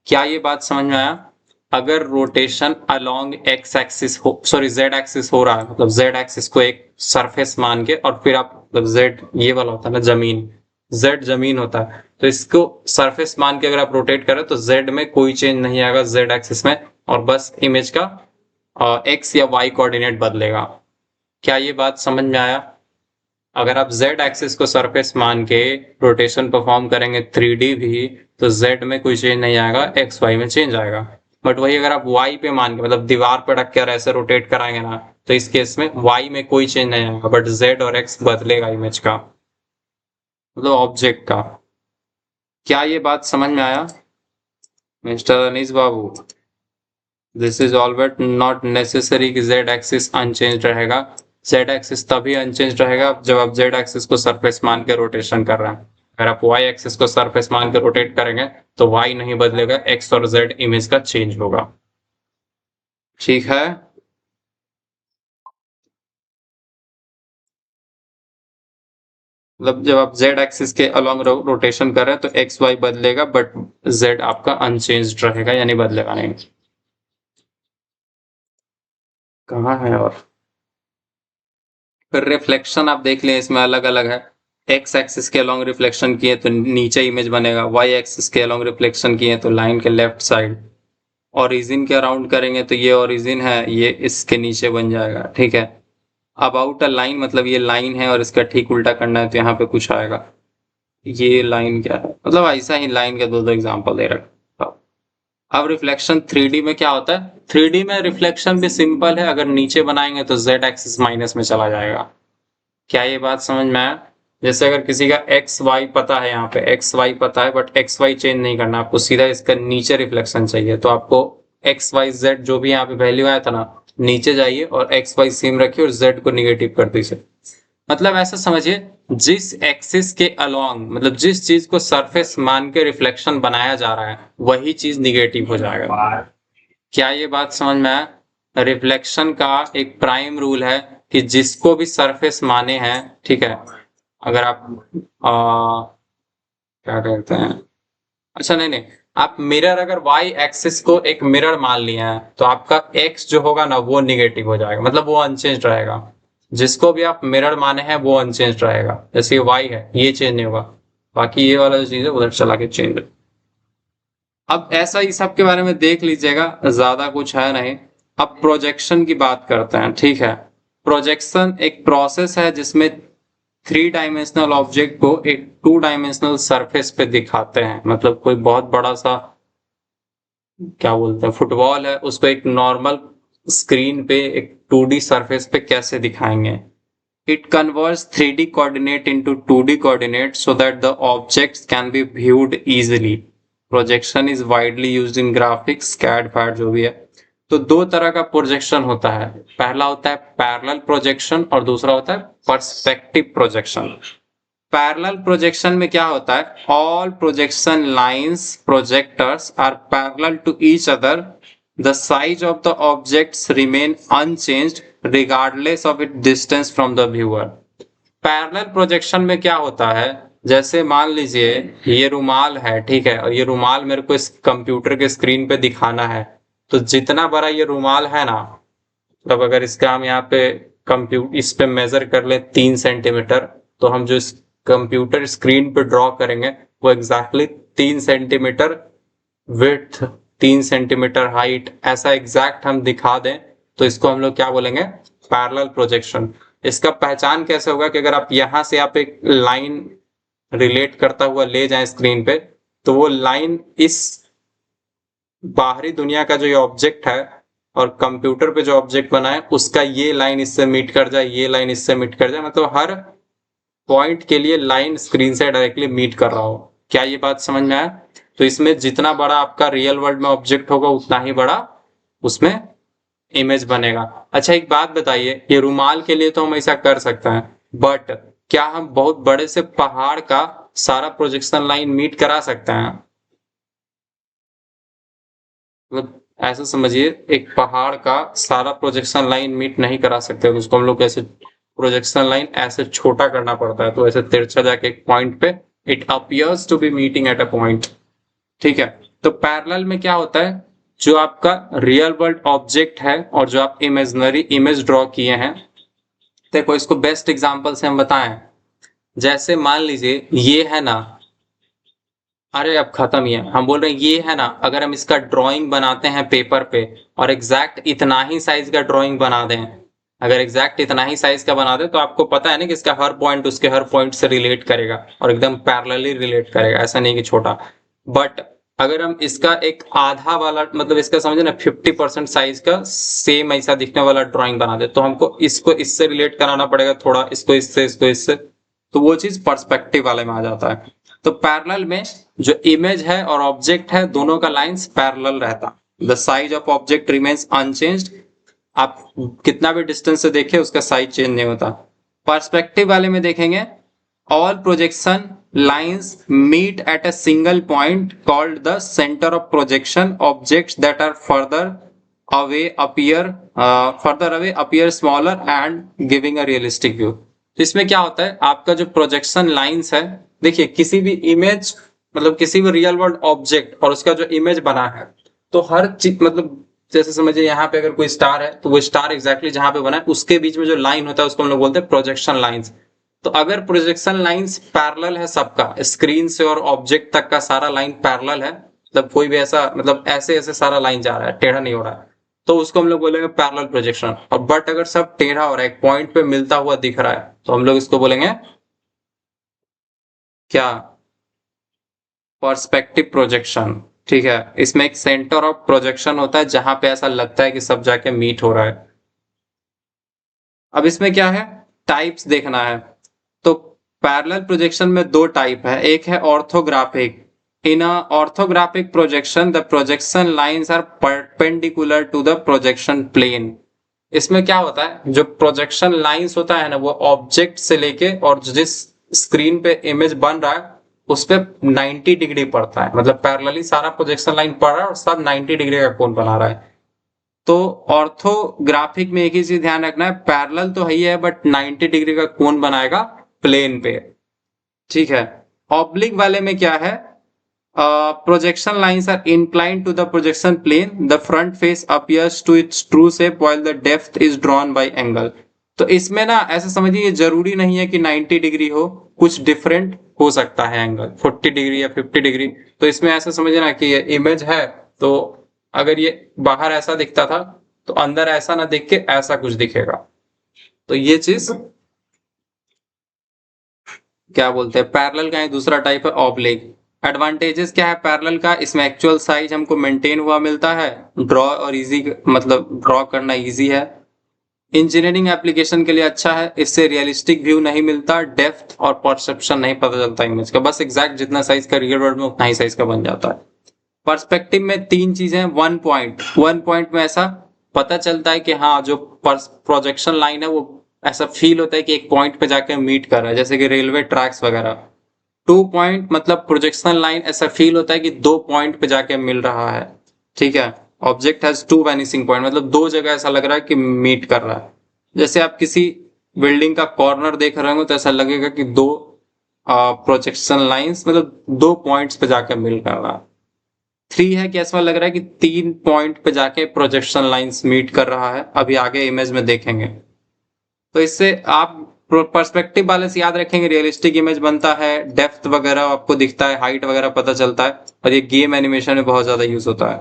[SPEAKER 1] क्या ये बात समझ में आया? अगर रोटेशन अलोंग एक्स एक्सिस हो, सॉरी जेड एक्सिस हो रहा है, मतलब जेड एक्सिस को एक सरफेस मान के, और फिर आप मतलब जेड ये वाला होता है ना जमीन, जेड जमीन होता है, तो इसको सरफेस मान के अगर आप रोटेट करें तो जेड में कोई चेंज नहीं आएगा जेड एक्सिस में, और बस इमेज का एक्स या वाई कोऑर्डिनेट बदलेगा। क्या ये बात समझ में आया? अगर आप z एक्सिस को सरफेस मान के रोटेशन परफॉर्म करेंगे 3D भी, तो z में कोई चेंज नहीं आएगा, x y में चेंज आएगा। बट वही अगर आप y पे मान के मतलब दीवार पर रख कर ऐसे रोटेट कराएंगे ना, तो इस केस में y में कोई चेंज नहीं आएगा, बट z और x बदलेगा इमेज का, मतलब ऑब्जेक्ट का। क्या ये बात समझ में आया mister Anis Babu? This is all but not necessary कि z एक्सिस अनचेंज रहेगा। z एक्सिस तभी अनचेंज रहेगा जब आप z एक्सिस को सरफेस मान के रोटेशन कर रहे हैं। अगर आप y एक्सिस को सरफेस मान के रोटेट करेंगे तो y नहीं बदलेगा, x और z इमेज का चेंज होगा। ठीक है, मतलब जब आप z एक्सिस के अलोंग रोटेशन कर रहे हैं तो एक्स वाई बदलेगा बट z आपका अनचेंज्ड रहेगा, यानी बदलेगा नहीं। कहाँ है और फिर रिफ्लेक्शन आप देख लें, इसमें अलग अलग है। एक्स एक्सिस के अलोंग रिफ्लेक्शन किए तो नीचे इमेज बनेगा, वाई एक्सिस के अलोंग रिफ्लेक्शन किए तो लाइन के लेफ्ट साइड, ओरिजिन के अराउंड करेंगे तो ये ओरिजिन है, ये इसके नीचे बन जाएगा, ठीक है। अबाउट अ लाइन मतलब ये लाइन है और इसका ठीक उल्टा करना है तो यहाँ पे कुछ आएगा। ये लाइन क्या है, मतलब ऐसा ही लाइन के दो दो एग्जांपल दे रखा। अब रिफ्लेक्शन 3D में क्या होता है, 3D में रिफ्लेक्शन भी सिंपल है, अगर नीचे बनाएंगे तो z एक्सिस माइनस में चला जाएगा। क्या ये बात समझ में आया? जैसे अगर किसी का एक्स वाई पता है, यहाँ पे एक्स वाई पता है बट एक्स वाई चेंज नहीं करना, आपको सीधा इसका नीचे रिफ्लेक्शन चाहिए, तो आपको एक्स वाई जेड जो भी यहाँ पे वैल्यू आया था ना, नीचे जाइए और एक्स वाई सेम रखिए और जेड को निगेटिव कर दीजिए। मतलब ऐसा समझिए, जिस एक्सिस के अलोंग मतलब जिस चीज को सरफेस मान के रिफ्लेक्शन बनाया जा रहा है वही चीज निगेटिव हो जाएगा। क्या ये बात समझ में आया? रिफ्लेक्शन का एक प्राइम रूल है कि जिसको भी सरफेस माने हैं, ठीक है, अगर आप क्या कहते हैं, अच्छा नहीं, आप मिरर अगर y एक्सिस को एक मिरर मान लिए हैं तो आपका x जो होगा ना वो निगेटिव हो जाएगा, मतलब वो अनचेंज रहेगा। जिसको भी आप मिरर माने हैं वो अनचेंज रहेगा, जैसे ये y है ये चेंज नहीं होगा, बाकी ये वाला जो चीज है उधर चला के चेंज। अब ऐसा ही सब के बारे में देख लीजिएगा, ज्यादा कुछ है नहीं। अब प्रोजेक्शन की बात करते हैं, ठीक है। प्रोजेक्शन एक प्रोसेस है जिसमें 3 डायमेंशनल ऑब्जेक्ट को एक 2 डायमेंशनल सरफेस पे दिखाते हैं। मतलब कोई बहुत बड़ा सा क्या बोलते हैं फुटबॉल है, उसको एक नॉर्मल स्क्रीन पे एक 2D सरफेस पे कैसे दिखाएंगे। It converts 3D coordinate into 2D coordinate so that the objects can be viewed easily. Projection is widely used in graphics, CAD, FAD जो भी है। तो दो तरह का प्रोजेक्शन होता है, पहला होता है पैरेलल प्रोजेक्शन और दूसरा होता है पर्सपेक्टिव प्रोजेक्शन। पैरेलल प्रोजेक्शन में क्या होता है, all projection lines projectors are parallel to each other, the size of the objects remain unchanged regardless of its distance from the viewer. Parallel projection में क्या होता है, जैसे मान लीजिए ये रुमाल है, ठीक है, और ये रुमाल मेरे को इस कंप्यूटर के स्क्रीन पे दिखाना है, तो जितना बड़ा ये रुमाल है ना, तब अगर इसका हम यहाँ पे इस पे मेजर कर ले 3 सेंटीमीटर, तो हम जो इस कंप्यूटर स्क्रीन पे ड्रॉ करेंगे वो exactly 3 centimetre width, 3 centimetre height, ऐसा एग्जैक्ट हम दिखा दें तो इसको हम लोग क्या बोलेंगे, पैरेलल प्रोजेक्शन। इसका पहचान कैसे होगा कि अगर आप यहां से आप एक लाइन रिलेट करता हुआ ले जाएं स्क्रीन पे, तो वो लाइन इस बाहरी दुनिया का जो ये ऑब्जेक्ट है और कंप्यूटर पे जो ऑब्जेक्ट बना है उसका ये लाइन इससे मीट कर जाए, ये लाइन इससे मीट कर जाए, मतलब हर पॉइंट के लिए लाइन स्क्रीन से डायरेक्टली मीट कर रहा हो। क्या ये बात समझ में आया? तो इसमें जितना बड़ा आपका रियल वर्ल्ड में ऑब्जेक्ट होगा उतना ही बड़ा उसमें इमेज बनेगा। अच्छा एक बात बताइए, ये रुमाल के लिए तो हम ऐसा कर सकते हैं, बट क्या हम बहुत बड़े से पहाड़ का सारा प्रोजेक्शन लाइन मीट करा सकते हैं? मतलब ऐसा समझिए, एक पहाड़ का सारा प्रोजेक्शन लाइन मीट नहीं करा सकते, तो उसको हम लोग कैसे प्रोजेक्शन लाइन ऐसे छोटा करना पड़ता है, तो ऐसे तिरछा जाके एक पॉइंट पे it appears to be meeting at a point, ठीक है। तो पैरेलल में क्या होता है, जो आपका रियल वर्ल्ड ऑब्जेक्ट है और जो आप इमेजिनरी इमेज ड्रॉ किए हैं, देखो इसको बेस्ट एग्जांपल से हम बताएं, जैसे मान लीजिए ये है ना, अरे अब खत्म ही है, हम बोल रहे हैं ये है ना, अगर हम इसका ड्राइंग बनाते हैं पेपर पे और एग्जैक्ट इतना ही साइज का ड्राइंग बना दें, अगर एग्जैक्ट इतना ही साइज का बना दें तो आपको पता है ना कि इसका हर पॉइंट उसके हर पॉइंट से रिलेट करेगा और एकदम पैरेलली रिलेट करेगा, ऐसा नहीं कि छोटा। बट अगर हम इसका एक आधा वाला मतलब इसका समझे ना 50% साइज का सेम ऐसा दिखने वाला ड्राइंग बना दे, तो हमको इसको इससे रिलेट कराना पड़ेगा थोड़ा, इसको इससे, तो वो चीज पर्सपेक्टिव वाले में आ जाता है। तो पैरेलल में जो इमेज है और ऑब्जेक्ट है दोनों का लाइंस पैरेलल रहता, the size of object remains unchanged, आप कितना भी डिस्टेंस से देखें उसका साइज चेंज नहीं होता। पर्सपेक्टिव वाले में देखेंगे, all projection lines meet at a single point called the center of projection. Objects that are further away appear smaller and giving a realistic view. तो इसमें क्या होता है, आपका जो प्रोजेक्शन लाइंस है, देखिए किसी भी इमेज मतलब किसी भी रियल वर्ल्ड ऑब्जेक्ट और उसका जो इमेज बना है, तो हर चीज मतलब जैसे समझिए यहाँ पे अगर कोई स्टार है तो वो स्टार एग्जैक्टली जहां पे बना है उसके बीच में जो लाइन होता है उसको हम लोग बोलते हैं प्रोजेक्शन लाइंस। तो अगर प्रोजेक्शन लाइंस पैरेलल है, सबका स्क्रीन से और ऑब्जेक्ट तक का सारा लाइन पैरेलल है, मतलब कोई भी ऐसा मतलब ऐसे ऐसे सारा लाइन जा रहा है, टेढ़ा नहीं हो रहा है, तो उसको हम लोग बोलेंगे पैरेलल प्रोजेक्शन। और बट अगर सब टेढ़ा हो रहा है, एक पॉइंट पे मिलता हुआ दिख रहा है, तो हम लोग इसको बोलेंगे क्या, पर्सपेक्टिव प्रोजेक्शन। ठीक है, इसमें एक सेंटर ऑफ प्रोजेक्शन होता है जहां पे ऐसा लगता है कि सब जाके मीट हो रहा है। अब इसमें क्या है, टाइप्स देखना है। तो पैरेलल प्रोजेक्शन में दो टाइप है, एक है orthographic. In orthographic projection the projection lines are perpendicular to the projection plane. इसमें क्या होता है, जो प्रोजेक्शन लाइंस होता है ना, वो ऑब्जेक्ट से लेके और जिस स्क्रीन पे इमेज बन रहा है उस पे 90 डिग्री पड़ता है, मतलब पैरेलली सारा प्रोजेक्शन लाइन पड़ रहा है और सब 90 डिग्री का कोण बना रहा है। तो ऑर्थोग्राफिक में एक ही चीज ध्यान रखना है, पैरेलल तो ही है बट 90 डिग्री का कोण बनाएगा प्लेन पे। ठीक है, ऑब्लिक वाले में क्या है, projection lines are inclined to the projection plane, the front face appears to its true shape while the depth is drawn by angle। तो इसमें ना ऐसा समझिए, ये जरूरी नहीं है कि 90 डिग्री हो, कुछ डिफरेंट हो सकता है एंगल, 40 डिग्री या 50 डिग्री। तो इसमें ऐसा समझिए ना कि ये इमेज है, तो अगर ये बाहर ऐसा दिखता था तो अंदर ऐसा ना दिख के ऐसा कुछ दिखेगा। तो ये चीज क्या बोलते हैं, पैरेलल का ही दूसरा टाइप है ऑब्लिक। एडवांटेजेस क्या है पैरेलल का, इसमें एक्चुअल साइज हमको मेंटेन हुआ मिलता है, ड्रॉ और इजी मतलब ड्रॉ करना इजी है, इंजीनियरिंग एप्लीकेशन के लिए अच्छा है, इससे रियलिस्टिक व्यू नहीं मिलता, डेप्थ और परसेप्शन नहीं पता चलता इमेज का, बस एग्जैक्ट जितना साइज का रियल वर्ल्ड में उतना ही साइज का बन जाता है। पर्सपेक्टिव में तीन चीजें, वन पॉइंट में ऐसा पता चलता है कि हाँ जो प्रोजेक्शन लाइन है वो ऐसा फील होता है कि एक पॉइंट पे जाके मीट कर रहा है, जैसे कि रेलवे ट्रैक्स वगैरह। 2 पॉइंट मतलब प्रोजेक्शन लाइन ऐसा फील होता है कि 2 पॉइंट पे जाके मिल रहा है। ठीक है, ऑब्जेक्ट हैज 2 वैनिसिंग पॉइंट, मतलब 2 जगह ऐसा लग रहा है कि मीट कर रहा है। जैसे आप किसी बिल्डिंग का कॉर्नर देख रहे हो तो ऐसा लगेगा कि 2 प्रोजेक्शन लाइंस मतलब 2 पॉइंट्स पे जाके मिल कर रहा है। 3 है कि ऐसा लग रहा है कि 3 पॉइंट पे जाके प्रोजेक्शन लाइंस मीट कर रहा है, अभी आगे इमेज में देखेंगे। तो इससे आप पर्सपेक्टिव वाले से याद रखेंगे, रियलिस्टिक इमेज बनता है, डेप्थ वगैरह आपको दिखता है, हाइट वगैरह पता चलता है, और ये गेम एनिमेशन में बहुत ज्यादा यूज होता है।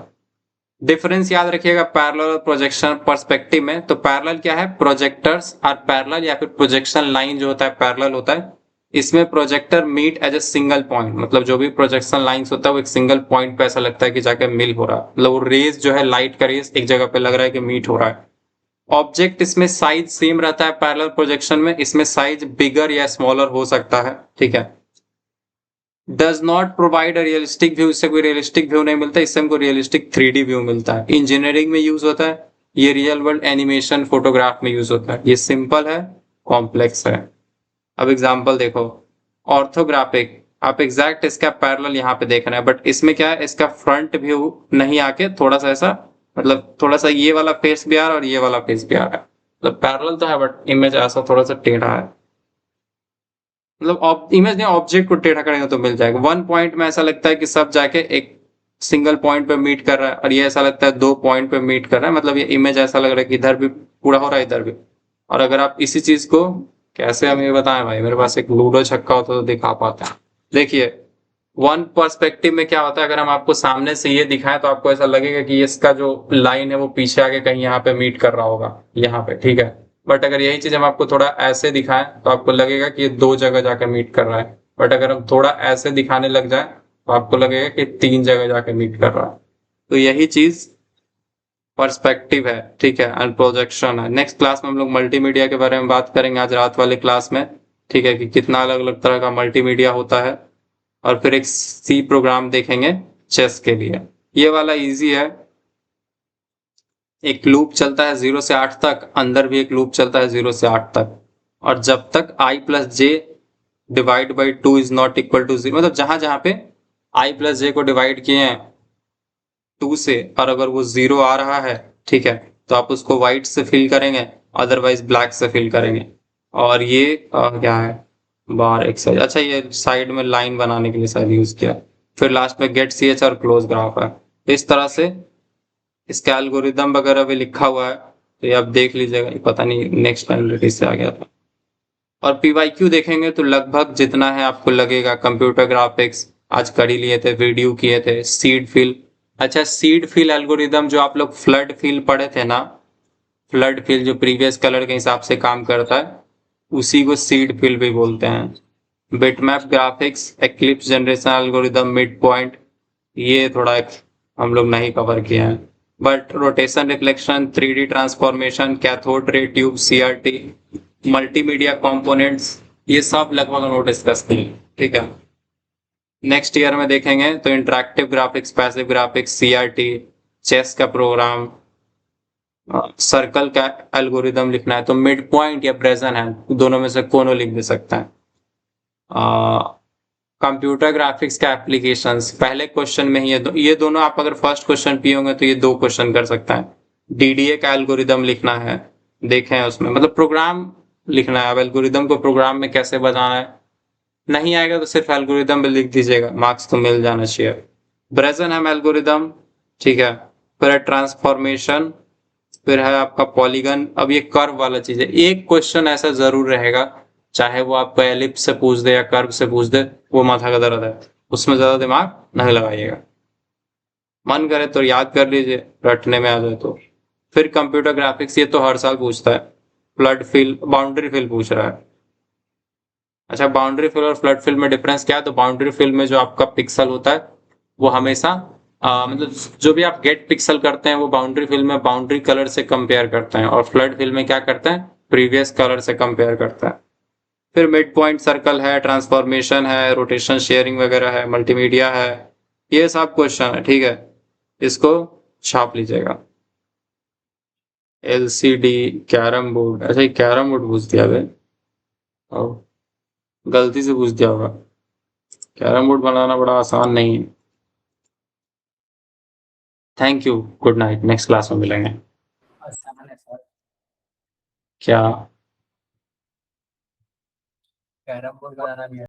[SPEAKER 1] डिफरेंस याद रखिएगा पैरेलल और प्रोजेक्शन पर्सपेक्टिव में। तो पैरेलल क्या है, प्रोजेक्टर्स आर पैरेलल, या फिर प्रोजेक्शन लाइन जो होता है पैरेलल होता है, इसमें projector meet as a single point, मतलब जो भी प्रोजेक्शन लाइंस होता है वो एक सिंगल पॉइंट पे ऐसा लगता है कि जाके मिल हो रहा है, मतलब वो रेज जो है लाइट का रेज एक जगह पे लग रहा है कि मीट हो रहा है। ऑब्जेक्ट इसमें साइज सेम रहता है पैरेलल प्रोजेक्शन में, इसमें साइज बिगर या स्मॉलर हो सकता है। ठीक है, does not provide a realistic view, इससे कोई रियलिस्टिक व्यू नहीं मिलता, इससे हमको रियलिस्टिक 3D व्यू मिलता है। इंजीनियरिंग में यूज होता है, ये रियल वर्ल्ड एनिमेशन फोटोग्राफ में यूज होता है। ये सिंपल है, कॉम्प्लेक्स है। अब एग्जांपल देखो, ऑर्थोग्राफिक, आप एग्जैक्ट इसका पैरेलल यहाँ पे देख रहे हैं, बट इसमें क्या है, इसका फ्रंट व्यू नहीं आके थोड़ा सा ऐसा, मतलब थोड़ा सा ये वाला फेस भी आ रहा है और ये वाला फेस भी आ रहा है, मतलब पैरेलल तो है बट इमेज ऐसा थोड़ा सा टेढ़ा है, मतलब इमेज ने ऑब्जेक्ट को टेढ़ा करेंगे तो मिल जाएगा। 1 पॉइंट में ऐसा लगता है कि सब जाके एक सिंगल पॉइंट पे मीट कर रहा है, और ये ऐसा लगता है 2 पॉइंट पे मीट कर रहा है, मतलब ये इमेज ऐसा लग रहा है कि इधर भी पूरा हो रहा है इधर भी। और अगर आप इसी चीज को कैसे हम ये बताएं भाई, मेरे पास एक लूडो छक्का होता तो दिखा पाते हैं। देखिए 1 पर्सपेक्टिव में क्या होता है, अगर हम आपको सामने से ये दिखाएं तो आपको ऐसा लगेगा कि इसका जो लाइन है वो पीछे आके कहीं यहाँ पे मीट कर रहा होगा यहाँ पे। ठीक है, बट अगर यही चीज हम आपको थोड़ा ऐसे दिखाएं तो आपको लगेगा कि ये 2 जगह जाके मीट कर रहा है, बट अगर हम थोड़ा ऐसे दिखाने लग जाए तो आपको लगेगा कि 3 जगह जाके मीट कर रहा है। तो यही चीज पर्सपेक्टिव है। ठीक है, एंड प्रोजेक्शन है। नेक्स्ट क्लास में हम लोग मल्टीमीडिया के बारे में बात करेंगे, आज रात वाले क्लास में। ठीक है, कि कितना अलग अलग तरह का मल्टीमीडिया होता है, और फिर एक सी प्रोग्राम देखेंगे चेस के लिए। ये वाला इजी है, एक लूप चलता है 0 से 8 तक, अंदर भी एक लूप चलता है 0 से 8 तक, और जब तक i plus j divide by 2 is not equal to 0, मतलब जहां जहां पे i प्लस जे को डिवाइड किए हैं 2 से, और अगर वो 0 आ रहा है, ठीक है, तो आप उसको व्हाइट से फिल करेंगे, अदरवाइज ब्लैक से फिल करेंगे। और ये क्या है, बार एक्सरसाइज। अच्छा, ये साइड में लाइन बनाने के लिए शायद यूज किया। फिर लास्ट में गेट सी एच और क्लोज ग्राफ है। इस तरह से इसका एल्गोरिदम वगैरह भी लिखा हुआ है, तो ये आप देख लीजिएगा। ये पता नहीं नेक्स्ट टाइम से आ गया था। और पीवाईक्यू देखेंगे तो लगभग जितना है आपको लगेगा। कंप्यूटर ग्राफिक्स आज कर ही लिए थे, वीडियो किए थे, सीड फिल। अच्छा, सीड फिल एल्गोरिदम जो आप लोग फ्लड फिल पढ़े थे ना, फ्लड फिल जो प्रीवियस कलर के हिसाब से काम करता है, उसी को सीड फिल भी बोलते हैं। Bitmap graphics, eclipse generation algorithm, mid point, ये थोड़ा हम लोग नहीं कवर किए हैं। But rotation reflection, 3D transformation, cathode ray tube, CRT, multimedia components, ये सब लगभग हम लोग डिस्कस किए। ठीक है, नेक्स्ट ईयर में देखेंगे तो interactive graphics, passive graphics, CRT, chess का प्रोग्राम, सर्कल का एल्गोरिदम लिखना है तो मिड पॉइंट या ब्रेजन है, दोनों में से कोनो लिख दे सकता है। कंप्यूटर ग्राफिक्स का एप्लीकेशंस, पहले क्वेश्चन में ही ये दोनों आप अगर फर्स्ट क्वेश्चन पिए होंगे तो ये 2 क्वेश्चन कर सकता है। डीडीए का एल्गोरिदम लिखना है, देखें उसमें मतलब प्रोग्राम लिखना है। अब एल्गोरिदम को प्रोग्राम में कैसे बनाना है, नहीं आएगा तो सिर्फ एल्गोरिदम में लिख दीजिएगा, मार्क्स तो मिल जाना चाहिए। ब्रेजन है एल्गोरिदम, ठीक है। फिर ट्रांसफॉर्मेशन, फिर है आपका पॉलीगन। अब ये कर्व वाला चीज है, एक क्वेश्चन ऐसा जरूर रहेगा, चाहे वो आपको एलिप्स से पूछ दे या कर्व से पूछ दे, वो माथा का दर्द है, उसमें ज्यादा दिमाग नहीं लगाइएगा। मन करे तो याद कर लीजिए, रटने में आ जाए तो। फिर कंप्यूटर ग्राफिक्स, ये तो हर साल पूछता है। फ्लड फिल, बाउंड्री फिल पूछ रहा है। अच्छा, बाउंड्री फिल और फ्लड फिल में डिफरेंस क्या है? तो बाउंड्री फिल में जो आपका पिक्सल होता है वो हमेशा मतलब जो भी आप गेट पिक्सल करते हैं वो बाउंड्री फिल में बाउंड्री कलर से कंपेयर करते हैं, और फ्लड फिल में क्या करते हैं, प्रीवियस कलर से कंपेयर करता है। फिर मिड पॉइंट सर्कल है, ट्रांसफॉर्मेशन है, रोटेशन शेयरिंग वगैरह है, मल्टीमीडिया है, ये सब क्वेश्चन है। ठीक है, इसको छाप लीजिएगा। एलसीडी, कैरम बोर्ड, अच्छा ये कैरम बोर्ड पूछ दिया बे, गलती से पूछ दिया होगा। कैरम बोर्ड बनाना बड़ा आसान नहीं है। Thank you, good night, next class में मिलेंगे।
[SPEAKER 2] आसान है सर।
[SPEAKER 1] क्या?
[SPEAKER 2] कैरम बोर्ड बनाना भी